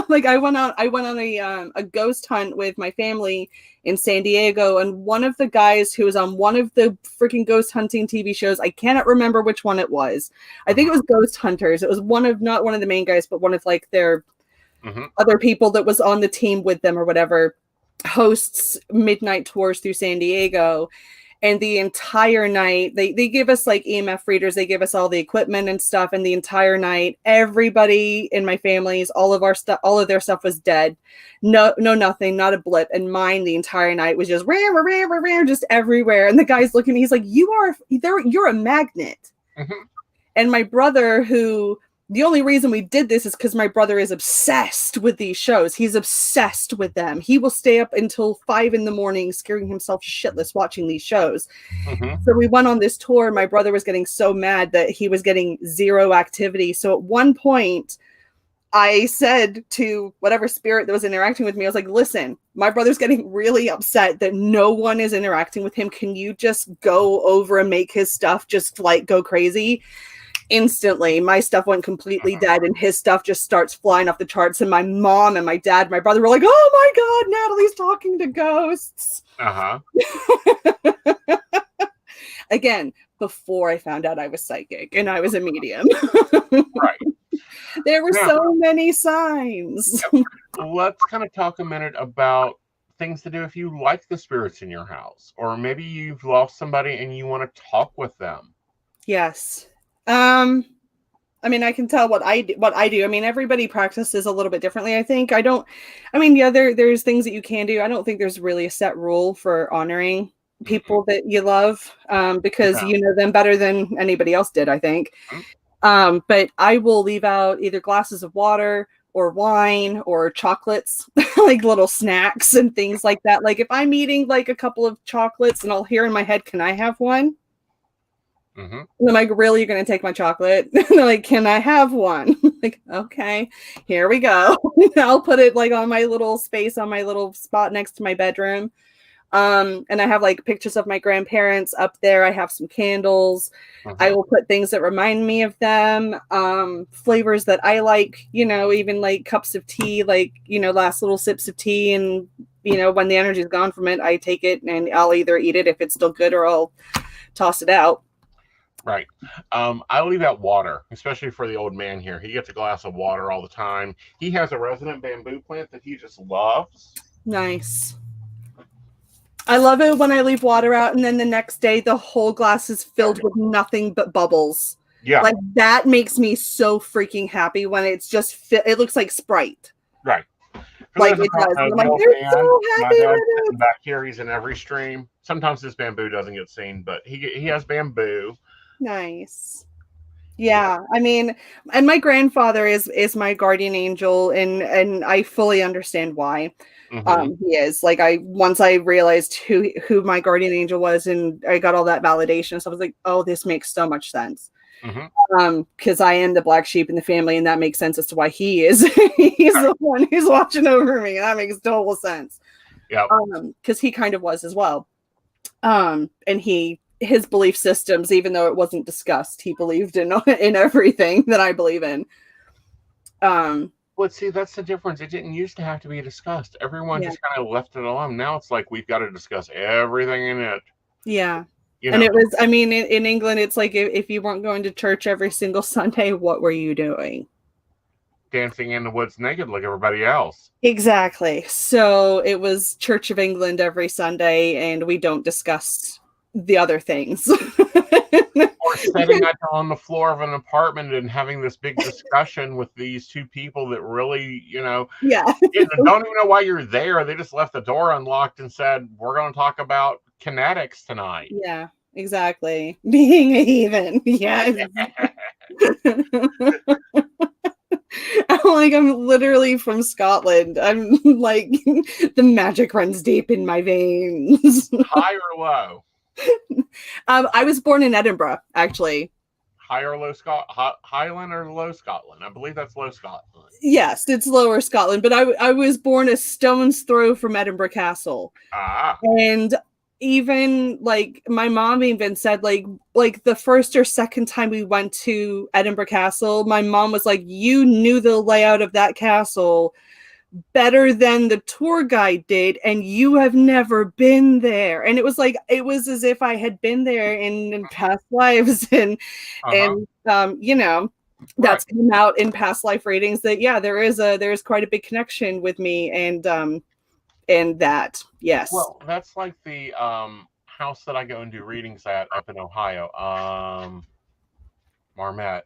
Like I went on a ghost hunt with my family in San Diego, and one of the guys who was on one of the freaking ghost hunting TV shows, I cannot remember which one it was. I think it was Ghost Hunters. It was not one of the main guys, but one of like their other people that was on the team with them or whatever, hosts midnight tours through San Diego. And the entire night, they give us like EMF readers. They give us all the equipment and stuff. And the entire night, everybody in my family's, all of their stuff was dead. No, nothing, not a blip. And mine, the entire night was just just everywhere. And the guy's looking at me. He's like, you're a magnet. And my brother, the only reason we did this is because my brother is obsessed with these shows. He's obsessed with them. He will stay up until 5 a.m, scaring himself shitless watching these shows. So we went on this tour. My brother was getting so mad that he was getting zero activity. So at one point, I said to whatever spirit that was interacting with me, I was like, listen, my brother's getting really upset that no one is interacting with him. Can you just go over and make his stuff just like go crazy? Instantly, my stuff went completely dead, and his stuff just starts flying off the charts. And my mom and my dad, my brother were like, "Oh my God, Natalie's talking to ghosts." Again, before I found out I was psychic and I was a medium. Right. There were so many signs. Let's kind of talk a minute about things to do if you like the spirits in your house, or maybe you've lost somebody and you want to talk with them. Yes. I can tell what I do. Everybody practices a little bit differently, I think. There's things that you can do. I don't think there's really a set rule for honoring people that you love, because you know them better than anybody else did, I think. But I will leave out either glasses of water or wine or chocolates, like little snacks and things like that. Like if I'm eating like a couple of chocolates and I'll hear in my head, can I have one? And I'm like, really? You're going to take my chocolate? And they're like, can I have one? Like, okay, here we go. I'll put it like on my little space, on my little spot next to my bedroom. And I have like pictures of my grandparents up there. I have some candles. I will put things that remind me of them. Flavors that I like, even like cups of tea, like, last little sips of tea. And, when the energy is gone from it, I take it and I'll either eat it if it's still good or I'll toss it out. Right. I leave out water, especially for the old man here. He gets a glass of water all the time. He has a resident bamboo plant that he just loves. Nice. I love it when I leave water out and then the next day the whole glass is filled with nothing but bubbles. Yeah. Like that makes me so freaking happy when it's just it looks like Sprite. Right. Like it does. I'm like, they're so happy with it. Back here, he's in every stream. Sometimes this bamboo doesn't get seen, but he has bamboo. Nice. Yeah, I mean, and my grandfather is my guardian angel, and I fully understand why. He is. Like once I realized who my guardian angel was, and I got all that validation, so I was like, oh, this makes so much sense. Because I am the black sheep in the family, and that makes sense as to why he is. He's the one who's watching over me, and that makes total sense. Yeah. Because he kind of was as well. And his belief systems, even though it wasn't discussed, he believed in everything that I believe in. Well, see, that's the difference. It didn't used to have to be discussed. Everyone just kind of left it alone. Now it's like we've got to discuss everything in it. Yeah. And it was, I mean, in England, it's like if you weren't going to church every single Sunday, what were you doing? Dancing in the woods naked like everybody else. Exactly. So it was Church of England every Sunday, and we don't discuss the other things. Or sitting on the floor of an apartment and having this big discussion with these two people that really, don't even know why you're there. They just left the door unlocked and said, we're going to talk about kinetics tonight. Yeah, exactly. Being a heathen. Yeah. I'm literally from Scotland. I'm like, the magic runs deep in my veins. High or low? I was born in Edinburgh, actually. High or low Highland or low Scotland? I believe that's low Scotland. Yes, it's lower Scotland, but I was born a stone's throw from Edinburgh Castle. And even like my mom even said like the first or second time we went to Edinburgh Castle, my mom was like, you knew the layout of that castle better than the tour guide did, and you have never been there. And it was as if I had been there in past lives, and that's come out in past life readings that there's quite a big connection with me and that. Yes. Well, that's like the house that I go and do readings at up in Ohio. Marmette.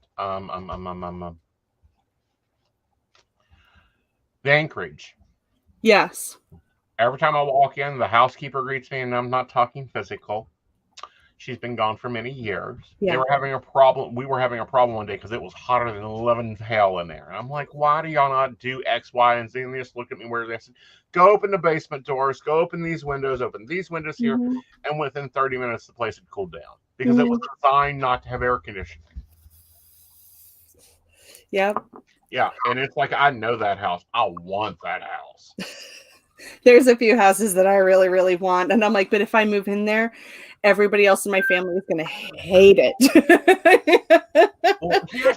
The Anchorage. Yes. Every time I walk in, the housekeeper greets me, and I'm not talking physical. She's been gone for many years. Yeah. They were having a problem. We were having a problem one day because it was hotter than 11 hell in there. And I'm like, why do y'all not do X, Y, and Z? And they just look at me where they said, go open the basement doors, go open these windows here. And within 30 minutes, the place had cooled down because it was designed not to have air conditioning. Yep. Yeah, and it's like, I know that house. I want that house. There's a few houses that I really, really want. And I'm like, but if I move in there, everybody else in my family is going to hate it.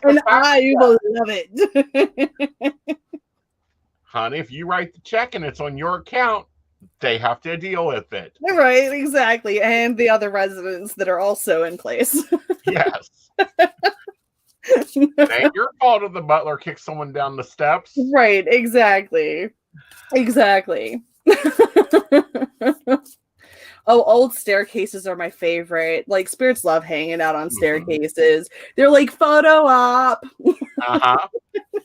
And I will love it. Honey, if you write the check and it's on your account, they have to deal with it. Right, exactly. And the other residents that are also in place. Yes. It ain't your fault if the butler kicks someone down the steps. Right, exactly. Oh, old staircases are my favorite. Like, spirits love hanging out on staircases. They're like photo op.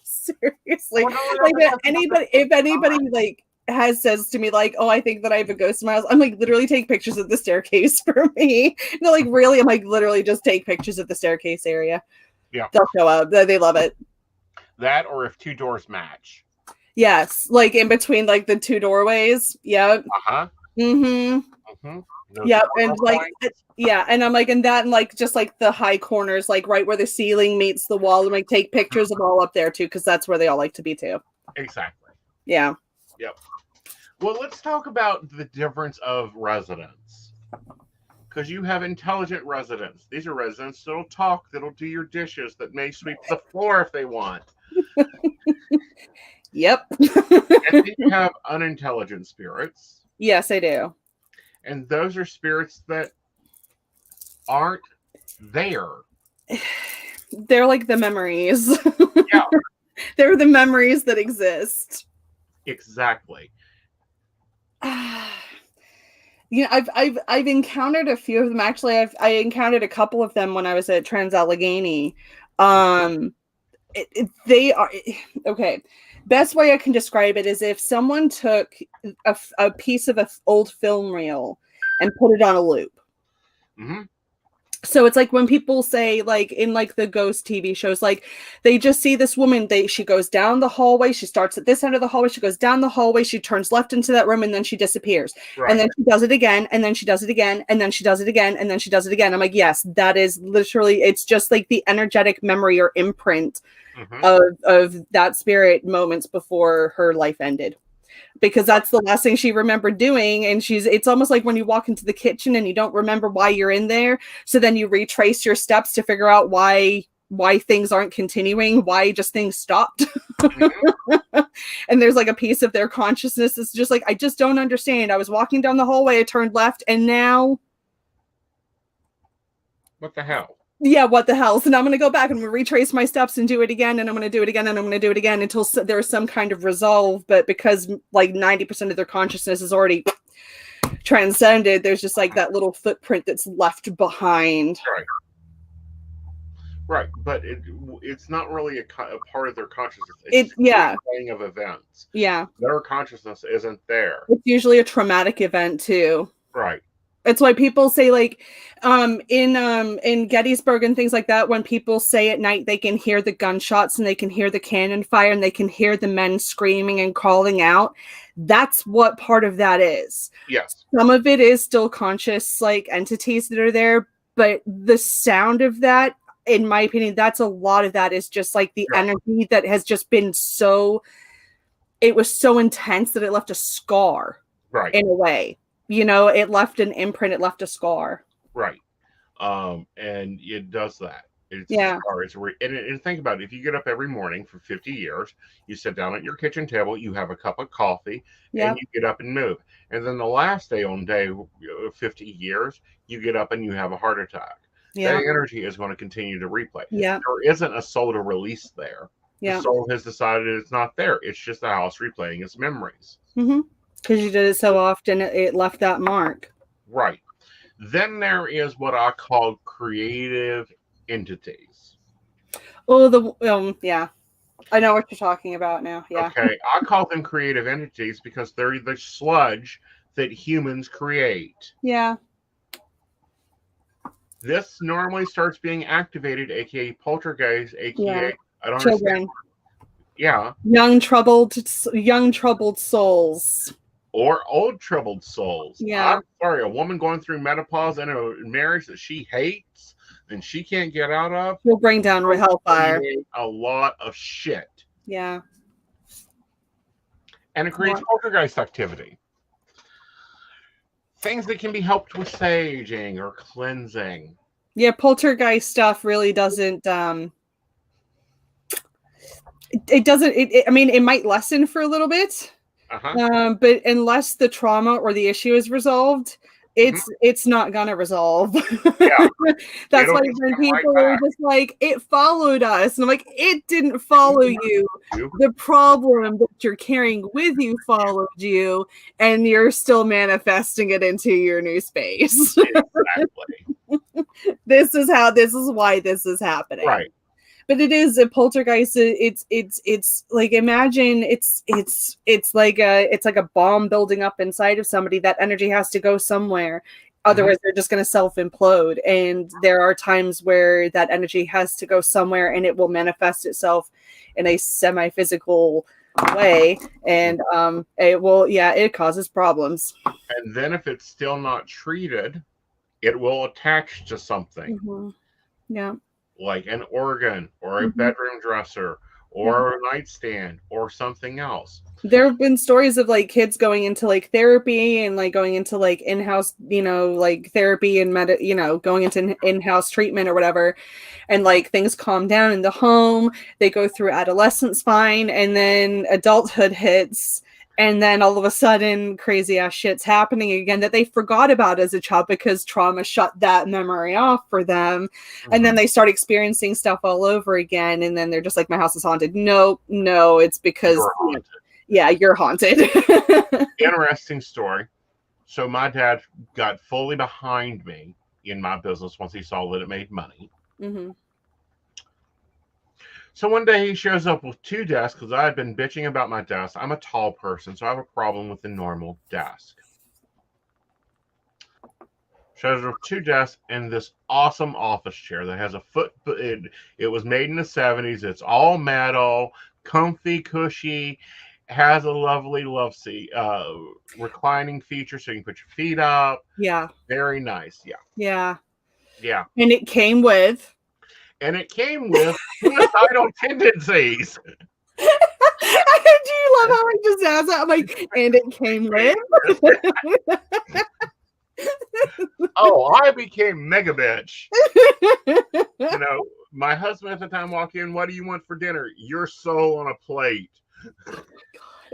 Seriously. Like if anybody like says to me like, oh, I think that I have a ghost in my house, I'm like, literally take pictures of the staircase for me. And they're like, really? I'm like, literally just take pictures of the staircase area. Yeah. They'll show up. They love it. That or if two doors match. Yes. Like in between like the two doorways. Yep. Yep. And like, and I'm like, and that, and like, just like the high corners, like right where the ceiling meets the wall, and like take pictures of all up there too, because that's where they all like to be too. Exactly. Yeah. Yep. Well, let's talk about the difference of residents. Because you have intelligent residents. These are residents that'll talk, that'll do your dishes, that may sweep the floor if they want. Yep. And then you have unintelligent spirits. Yes, I do. And those are spirits that aren't there. They're like the memories. Yeah. They're the memories that exist. Exactly. You know, I've encountered a few of them. Actually, I encountered a couple of them when I was at Trans-Allegheny. They are okay. Best way I can describe it is if someone took a piece of an old film reel and put it on a loop. Mm-hmm. So it's like when people say, like in like the ghost TV shows, like they just see this woman, she goes down the hallway, she starts at this end of the hallway, she goes down the hallway, she turns left into that room, and then she disappears. Right. And then she does it again, and then she does it again, and then she does it again, and then she does it again. I'm like, yes, that is literally, it's just like the energetic memory or imprint of that spirit moments before her life ended. Because that's the last thing she remembered doing. And it's almost like when you walk into the kitchen and you don't remember why you're in there. So then you retrace your steps to figure out why things aren't continuing, why just things stopped. And there's like a piece of their consciousness that's just like, I just don't understand. I was walking down the hallway, I turned left, and now what the hell? Yeah, what the hell? So now I'm going to go back and retrace my steps and do it again, and I'm going to do it again, and I'm going to do it again until there's some kind of resolve. But because like 90% of their consciousness is already transcended, there's just like that little footprint that's left behind. Right. But it's not really a part of their consciousness. It's a playing of events. Yeah. Their consciousness isn't there. It's usually a traumatic event too. Right. It's why people say, like, in Gettysburg and things like that, when people say at night they can hear the gunshots and they can hear the cannon fire and they can hear the men screaming and calling out. That's what part of that is. Yes. Some of it is still conscious, like, entities that are there, but the sound of that, in my opinion, that's a lot of that is just like the energy that has just been it was so intense that it left a scar. Right. In a way. You know, it left an imprint, it left a scar. Right. And it does that. It's a scar. And think about it. If you get up every morning for 50 years, you sit down at your kitchen table, you have a cup of coffee, and you get up and move. And then the last day on day 50 years, you get up and you have a heart attack. That energy is going to continue to replay. Yeah. There isn't a soul to release there. The soul has decided it's not there. It's just the house replaying its memories. Mm-hmm. Because you did it so often, it left that mark. Right. Then there is what I call creative entities. Oh, yeah. I know what you're talking about now. Yeah. Okay. I call them creative entities because they're the sludge that humans create. Yeah. This normally starts being activated, aka poltergeist, aka I don't Children. understand. Yeah. Young troubled souls. Or old troubled souls. Yeah. I'm sorry, a woman going through menopause in a marriage that she hates and she can't get out of. Will bring down hellfire. A lot of shit. Yeah. And it creates poltergeist activity. Things that can be helped with saging or cleansing. Yeah, poltergeist stuff really doesn't it doesn't I mean, it might lessen for a little bit. But unless the trauma or the issue is resolved, it's not gonna resolve. Yeah. That's why when people are just like, it followed us, and I'm like, it didn't follow you. The problem that you're carrying with you followed you, and you're still manifesting it into your new space. Exactly. This is why this is happening. Right. But it is a poltergeist. It's like, imagine it's like a bomb building up inside of somebody. That energy has to go somewhere. Otherwise, they're just going to self-implode. And there are times where that energy has to go somewhere, and it will manifest itself in a semi-physical way. And it causes problems. And then if it's still not treated, it will attach to something. Mm-hmm. Yeah. Like an organ or a bedroom dresser or a nightstand or something else. There have been stories of like kids going into like therapy and like going into like in-house, like therapy and going into in-house treatment or whatever. And like things calm down in the home. They go through adolescence fine, and then adulthood hits And then all of a sudden, crazy ass shit's happening again that they forgot about as a child because trauma shut that memory off for them. Mm-hmm. And then they start experiencing stuff all over again. And then they're just like, my house is haunted. No, it's because you're haunted. Interesting story. So my dad got fully behind me in my business once he saw that it made money. Mm-hmm. So one day he shows up with 2 desks because I had been bitching about my desk. I'm a tall person, so I have a problem with the normal desk. Shows up with 2 desks and this awesome office chair that has a foot. It was made in the 70s. It's all metal, comfy, cushy, has a lovely love seat, reclining feature so you can put your feet up. Yeah. Very nice. Yeah. Yeah. Yeah. And it came with suicidal tendencies. Do you love how I just asked that? I'm like, and it came with. Oh, I became mega bitch. My husband at the time walked in. What do you want for dinner? Your soul on a plate.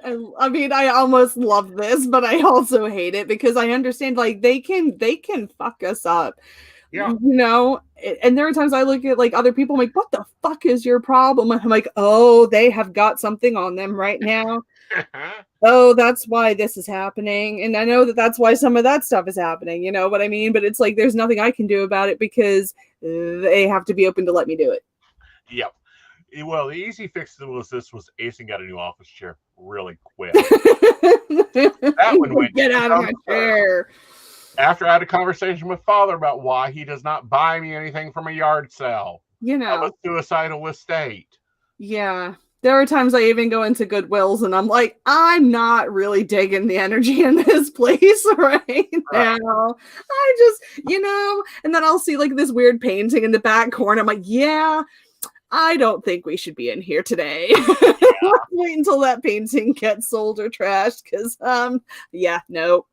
I mean, I almost love this, but I also hate it because I understand like they can fuck us up. Yeah. And there are times I look at like other people, I'm like, what the fuck is your problem? And I'm like, oh, they have got something on them right now. Oh, that's why this is happening. And I know that's why some of that stuff is happening. You know what I mean? But it's like, there's nothing I can do about it because they have to be open to let me do it. Yep. Well, the easy fix was Aeson got a new office chair really quick. That one went, get out of my chair. After I had a conversation with Father about why he does not buy me anything from a yard sale. I'm a suicidal estate. Yeah. There are times I even go into Goodwills and I'm like, I'm not really digging the energy in this place right now. I just, and then I'll see like this weird painting in the back corner. I'm like, yeah, I don't think we should be in here today. Yeah. Wait until that painting gets sold or trashed because, no.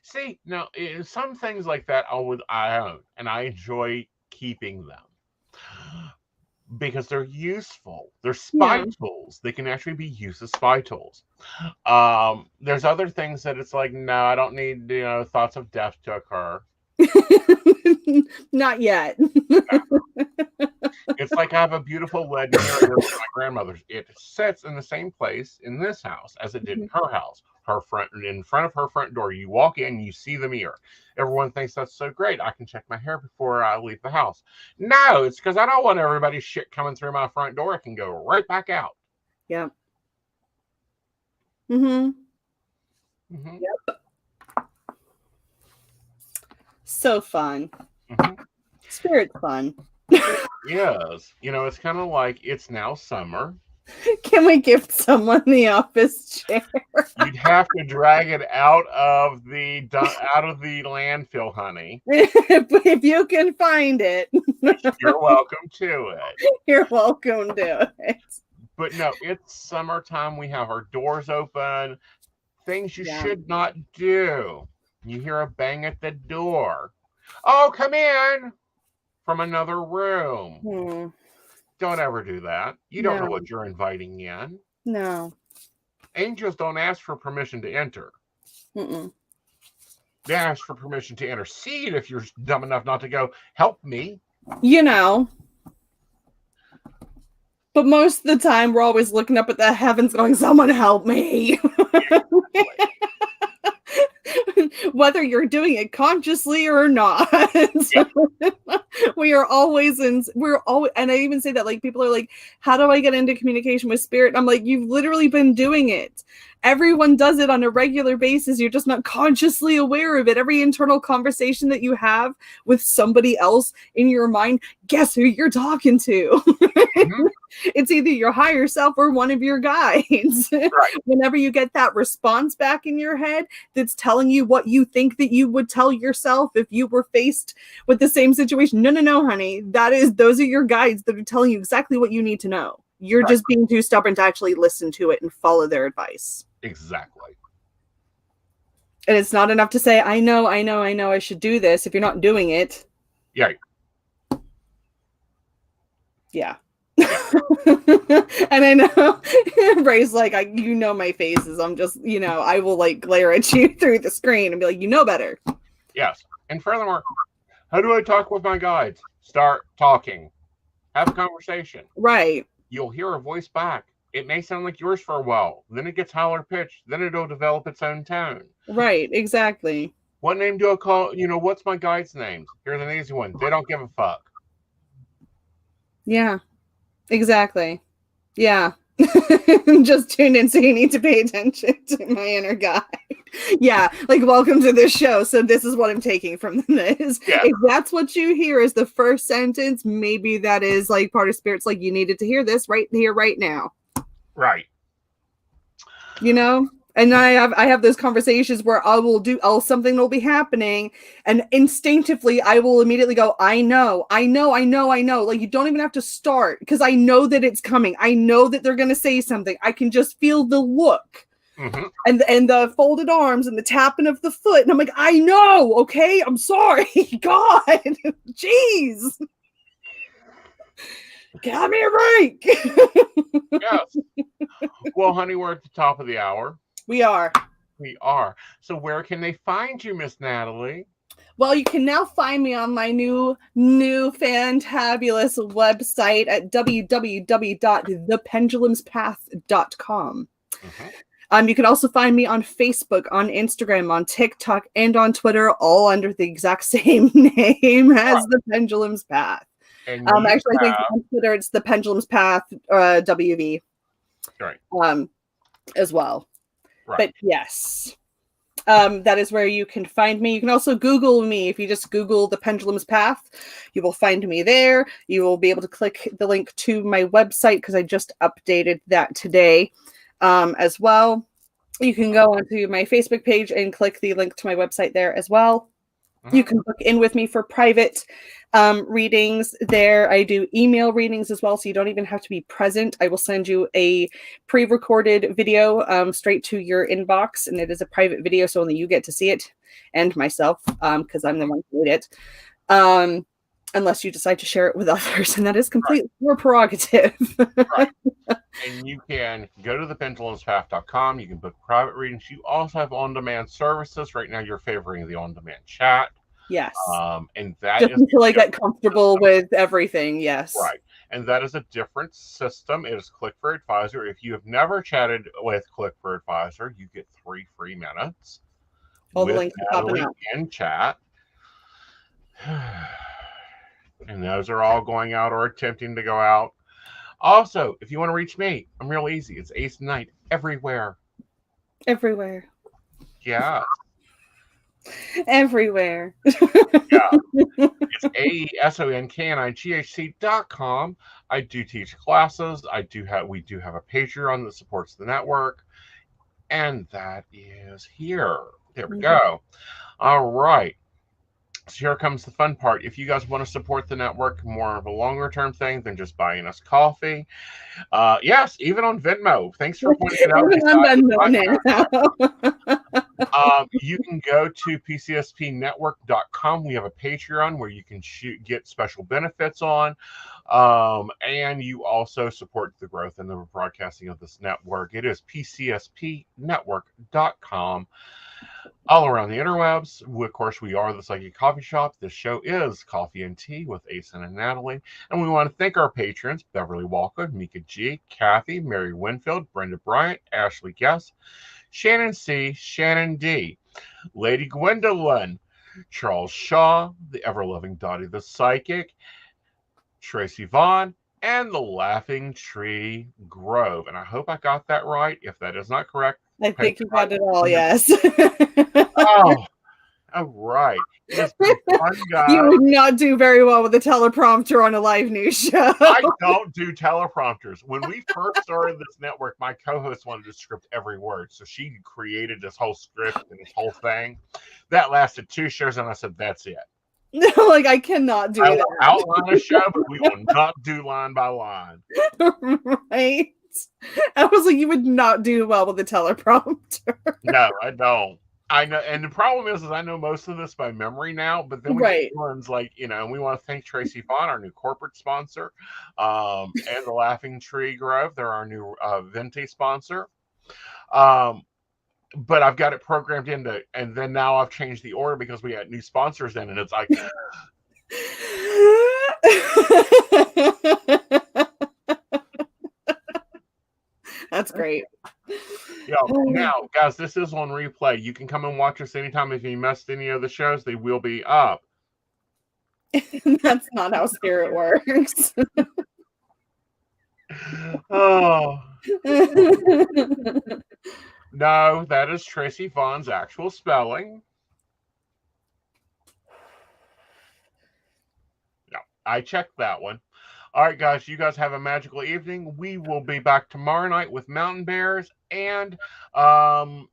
See, no, some things like that I own, and I enjoy keeping them because they're useful. They're spy tools. They can actually be used as spy tools. There's other things that it's like, no, I don't need thoughts of death to occur. Not yet. It's like I have a beautiful lead mirror from my grandmother's. It sits in the same place in this house as it did in her house. In front of her front door. You walk in, you see the mirror. Everyone thinks that's so great. I can check my hair before I leave the house. No, it's because I don't want everybody's shit coming through my front door. It can go right back out. Yeah. Yep. So fun. Spirit fun. Yes. It's kind of like it's now summer. Can we gift someone the office chair? You'd have to drag it out of the landfill, honey. If you can find it. You're welcome to it. You're welcome to it. But no, it's summertime. We have our doors open. Things you should not do. You hear a bang at the door. Oh, come in from another room. Don't ever do that. You don't know what you're inviting in. No. Angels don't ask for permission to enter. They ask for permission to intercede if you're dumb enough not to go, help me. But most of the time, we're always looking up at the heavens going, someone help me. Whether you're doing it consciously or not. We're always, and I even say that, like, people are like, how do I get into communication with spirit? I'm like, you've literally been doing it. Everyone does it on a regular basis. You're just not consciously aware of it. Every internal conversation that you have with somebody else in your mind, guess who you're talking to? It's either your higher self or one of your guides. Right. Whenever you get that response back in your head that's telling you what you think that you would tell yourself if you were faced with the same situation. No, honey. Those are your guides that are telling you exactly what you need to know. You're just being too stubborn to actually listen to it and follow their advice. Exactly. And it's not enough to say, I know, I should do this if you're not doing it. Yeah. Yeah. And I know Ray's like, you know my faces. I'm just, I will like glare at you through the screen and be like, you know better. Yes. And furthermore, how do I talk with my guides? Start talking. Have a conversation. Right. You'll hear a voice back. It may sound like yours for a while. Then it gets higher pitched. Then it'll develop its own tone. Right. Exactly. What name do I call? What's my guide's name? Here's an easy one. They don't give a fuck. Yeah. Exactly. Yeah. Just tune in, so you need to pay attention to my inner guide. Yeah, like welcome to this show. So this is what I'm taking from this. Yeah. If that's what you hear is the first sentence, maybe that is like part of Spirit's like, you needed to hear this right here, right now. Right. And I have those conversations where something will be happening, and instinctively I will immediately go, I know. Like, you don't even have to start, because I know that it's coming. I know that they're going to say something. I can just feel the look. Mm-hmm. And the folded arms and the tapping of the foot. And I'm like, I know. Okay. I'm sorry. God. Jeez. Give me a break. Yes. Well, honey, we're at the top of the hour. We are. So where can they find you, Miss Natalie? Well, you can now find me on my new fantabulous website at www.thependulumspath.com. Mm-hmm. You can also find me on Facebook, on Instagram, on TikTok, and on Twitter, all under the exact same name as The Pendulum's Path. And actually, I think on Twitter it's The Pendulum's Path WV. Right. As well. Right. But yes, that is where you can find me. You can also Google me. If you just Google The Pendulum's Path, you will find me there. You will be able to click the link to my website, because I just updated that today as well. You can go onto my Facebook page and click the link to my website there as well. You can book in with me for private readings there. I do email readings as well, so you don't even have to be present. I will send you a pre-recorded video straight to your inbox, and it is a private video, so only you get to see it, and myself, because I'm the one who made it. Unless you decide to share it with others, and that is completely your prerogative. Right. And you can go to thependulumspath.com. You can book private readings. You also have on-demand services. Right now, you're favoring the on-demand chat. Yes. And that just is until I get comfortable with everything. Yes. Right. And that is a different system. It is Click for Advisor. If you have never chatted with Click for Advisor, you get 3 free minutes. All the links are popping up in chat. And those are all going out or attempting to go out. Also, if you want to reach me, I'm real easy. It's Aeson Knight everywhere. Everywhere. Yeah. Everywhere. Yeah. It's AESONKNIGHC.com. I do teach classes. We do have a Patreon that supports the network. And that is here. There we go. All right. So here comes the fun part. If you guys want to support the network, more of a longer term thing than just buying us coffee. Yes, even on Venmo. Thanks for pointing it out. You can go to pcspnetwork.com. We have a Patreon where you can get special benefits on. And you also support the growth and the broadcasting of this network. It is pcspnetwork.com. All around the interwebs. Of course, we are the Psychic Coffee Shop. This show is Coffee and Tea with Aeson and Natalie. And we want to thank our patrons, Beverly Walker, Mika G, Kathy, Mary Winfield, Brenda Bryant, Ashley Guess, Shannon C, Shannon D, Lady Gwendolyn, Charles Shaw, the ever-loving Dottie the Psychic, Tracy Vaughn, and the Laughing Tree Grove. And I hope I got that right. If that is not correct, I think you got it all, yes. Oh, all right. It's been fun, guys. You would not do very well with a teleprompter on a live news show. I don't do teleprompters. When we first started this network, my co-host wanted to script every word. So she created this whole script and this whole thing. That lasted 2 shows, and I said, that's it. No, like I cannot do that. I will outline a show, but we will not do line by line. Right. I was like, you would not do well with a teleprompter. No, I don't. I know, and the problem is I know most of this by memory now. But then we get ones like and we want to thank Tracy Vaughn, our new corporate sponsor, and the Laughing Tree Grove. They're our new Venti sponsor. But I've got it programmed into, and then now I've changed the order because we got new sponsors in, and it's like. That's great. Yeah. Now, guys, this is on replay. You can come and watch us anytime. If you missed any of the shows, they will be up. That's not how spirit works. Oh. No, that is Tracy Vaughn's actual spelling. No, I checked that one. All right, guys, you guys have a magical evening. We will be back tomorrow night with Mountain Bears, and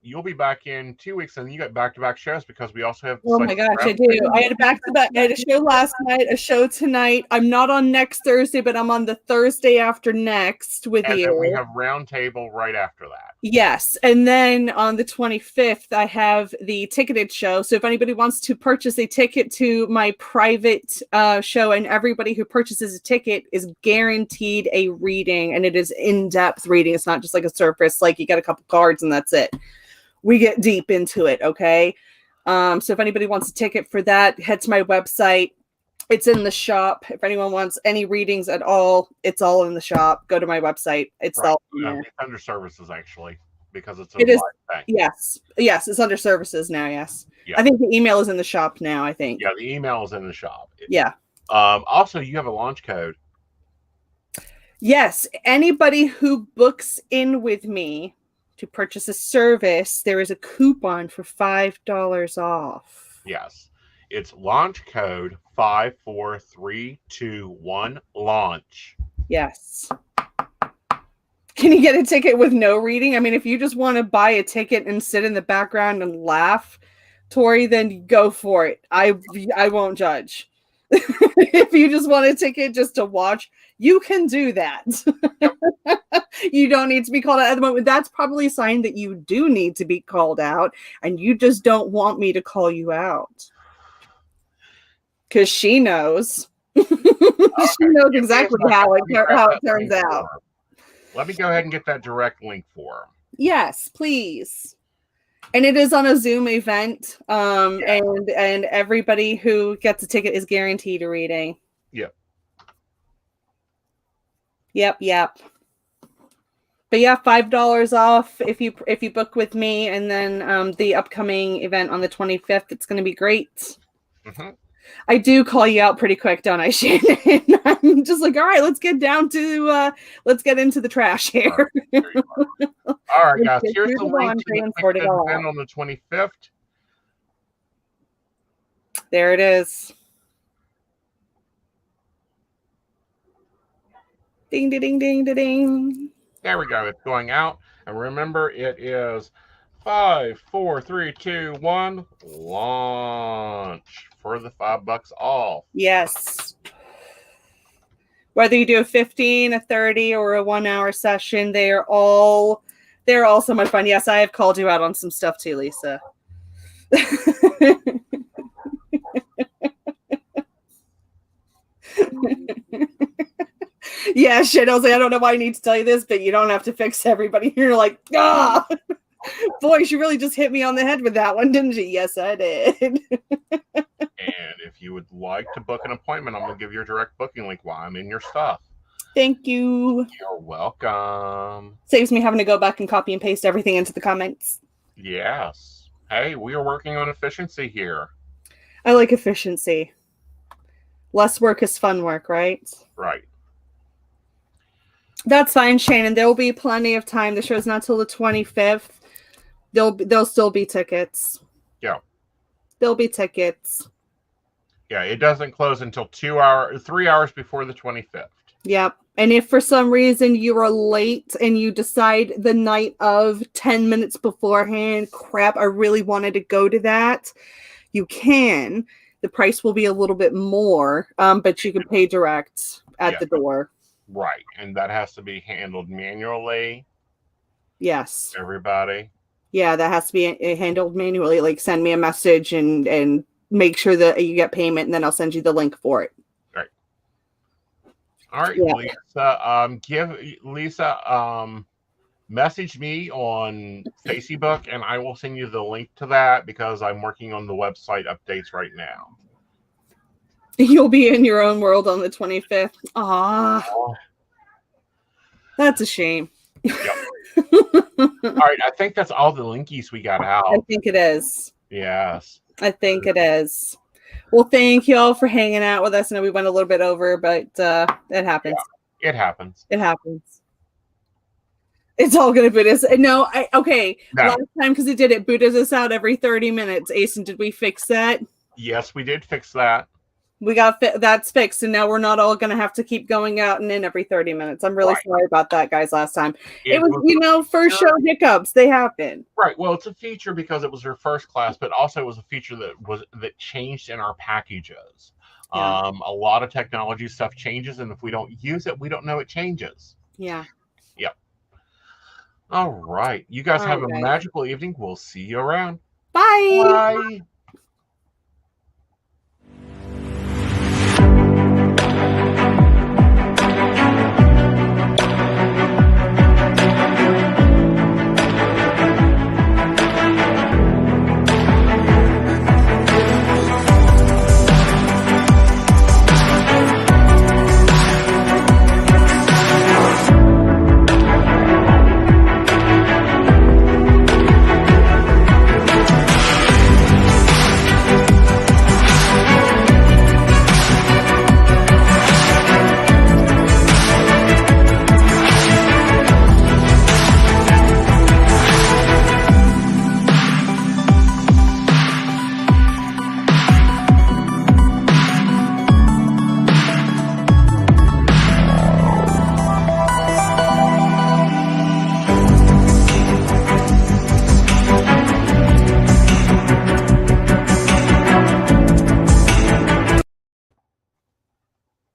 you'll be back in 2 weeks, and you got back-to-back shows because we also have. Oh my gosh, I do. I had a back-to-back. I had a show last night, a show tonight. I'm not on next Thursday, but I'm on the Thursday after next with you. And then we have Roundtable right after that. Yes, and then on the 25th, I have the ticketed show. So if anybody wants to purchase a ticket to my private show, and everybody who purchases a ticket is guaranteed a reading, and it is in-depth reading. It's not just like a surface, like you get a couple cards and that's it. We get deep into it, okay? So if anybody wants a ticket for that, head to my website. It's in the shop. If anyone wants any readings at all, it's all in the shop. Go to my website. It's all in there. It's under services, actually, because it's live thing. Yes, it's under services now, yes. Yeah. I think the email is in the shop now, I think. Yeah, the email is in the shop. Yeah. Also, you have a launch code. Yes, anybody who books in with me to purchase a service, there is a coupon for $5 off. Yes. It's launch code 54321 launch. Yes. Can you get a ticket with no reading? I mean, if you just want to buy a ticket and sit in the background and laugh, Tori, then go for it. I won't judge. If you just want a ticket just to watch, you can do that. You don't need to be called out at the moment. That's probably a sign that you do need to be called out, and you just don't want me to call you out. Because she knows. Okay. She knows exactly how it turns out. Let me go ahead and get that direct link for her. Yes, please. And it is on a Zoom event. And everybody who gets a ticket is guaranteed a reading. Yep. But yeah, $5 off if you book with me, and then the upcoming event on the 25th, it's going to be great. Mm-hmm. I do call you out pretty quick, don't I, Shannon? I'm just like, all right, let's get into the trash here. All right, guys. Here's the link to the event on the 25th. There it is. Ding, ding, ding, ding, ding. There we go. It's going out. And remember, it is 5, 4, 3, 2, 1, launch for the $5 off. Yes. Whether you do a 15, a 30, or a 1 hour session, they're all so much fun. Yes, I have called you out on some stuff too, Lisa. Yeah, shit. I was like, I don't know why I need to tell you this, but you don't have to fix everybody. You're like, ah, boy, she really just hit me on the head with that one, didn't she? Yes, I did. And if you would like to book an appointment, I'm going to give your direct booking link while I'm in your stuff. Thank you. You're welcome. Saves me having to go back and copy and paste everything into the comments. Yes. Hey, we are working on efficiency here. I like efficiency. Less work is fun work, right? Right. That's fine, Shannon. There will be plenty of time. The show's not till the 25th. There'll still be tickets. Yeah. There'll be tickets. Yeah, it doesn't close until 3 hours before the 25th. Yep. And if for some reason you are late and you decide the night of 10 minutes beforehand, crap, I really wanted to go to that, you can. The price will be a little bit more, but you can pay direct at the door. Right. And that has to be handled manually. Yes. Everybody. Yeah, that has to be handled manually. Like, send me a message and make sure that you get payment, and then I'll send you the link for it. Right. All right, yeah. Lisa, message me on Facey Book, and I will send you the link to that because I'm working on the website updates right now. You'll be in your own world on the 25th. Ah, that's a shame. Yep. All right, I think that's all the linkies we got out. I think it is. Yes. I think it is. Well, thank you all for hanging out with us. I know we went a little bit over, but it happens. Yeah, it happens. It happens. It's all going to boot us. No, okay. No. Last time, because it did, it booted us out every 30 minutes. Aeson, did we fix that? Yes, we did fix that. We got that's fixed, and now we're not all going to have to keep going out and in every 30 minutes. I'm really sorry about that, guys. Last time it was first show hiccups. They happen. Right. Well, it's a feature because it was her first class, but also it was a feature that changed in our packages. Yeah. A lot of technology stuff changes, and if we don't use it, we don't know it changes. Yeah. Yep. All right. You guys have a magical evening. We'll see you around. Bye. Bye.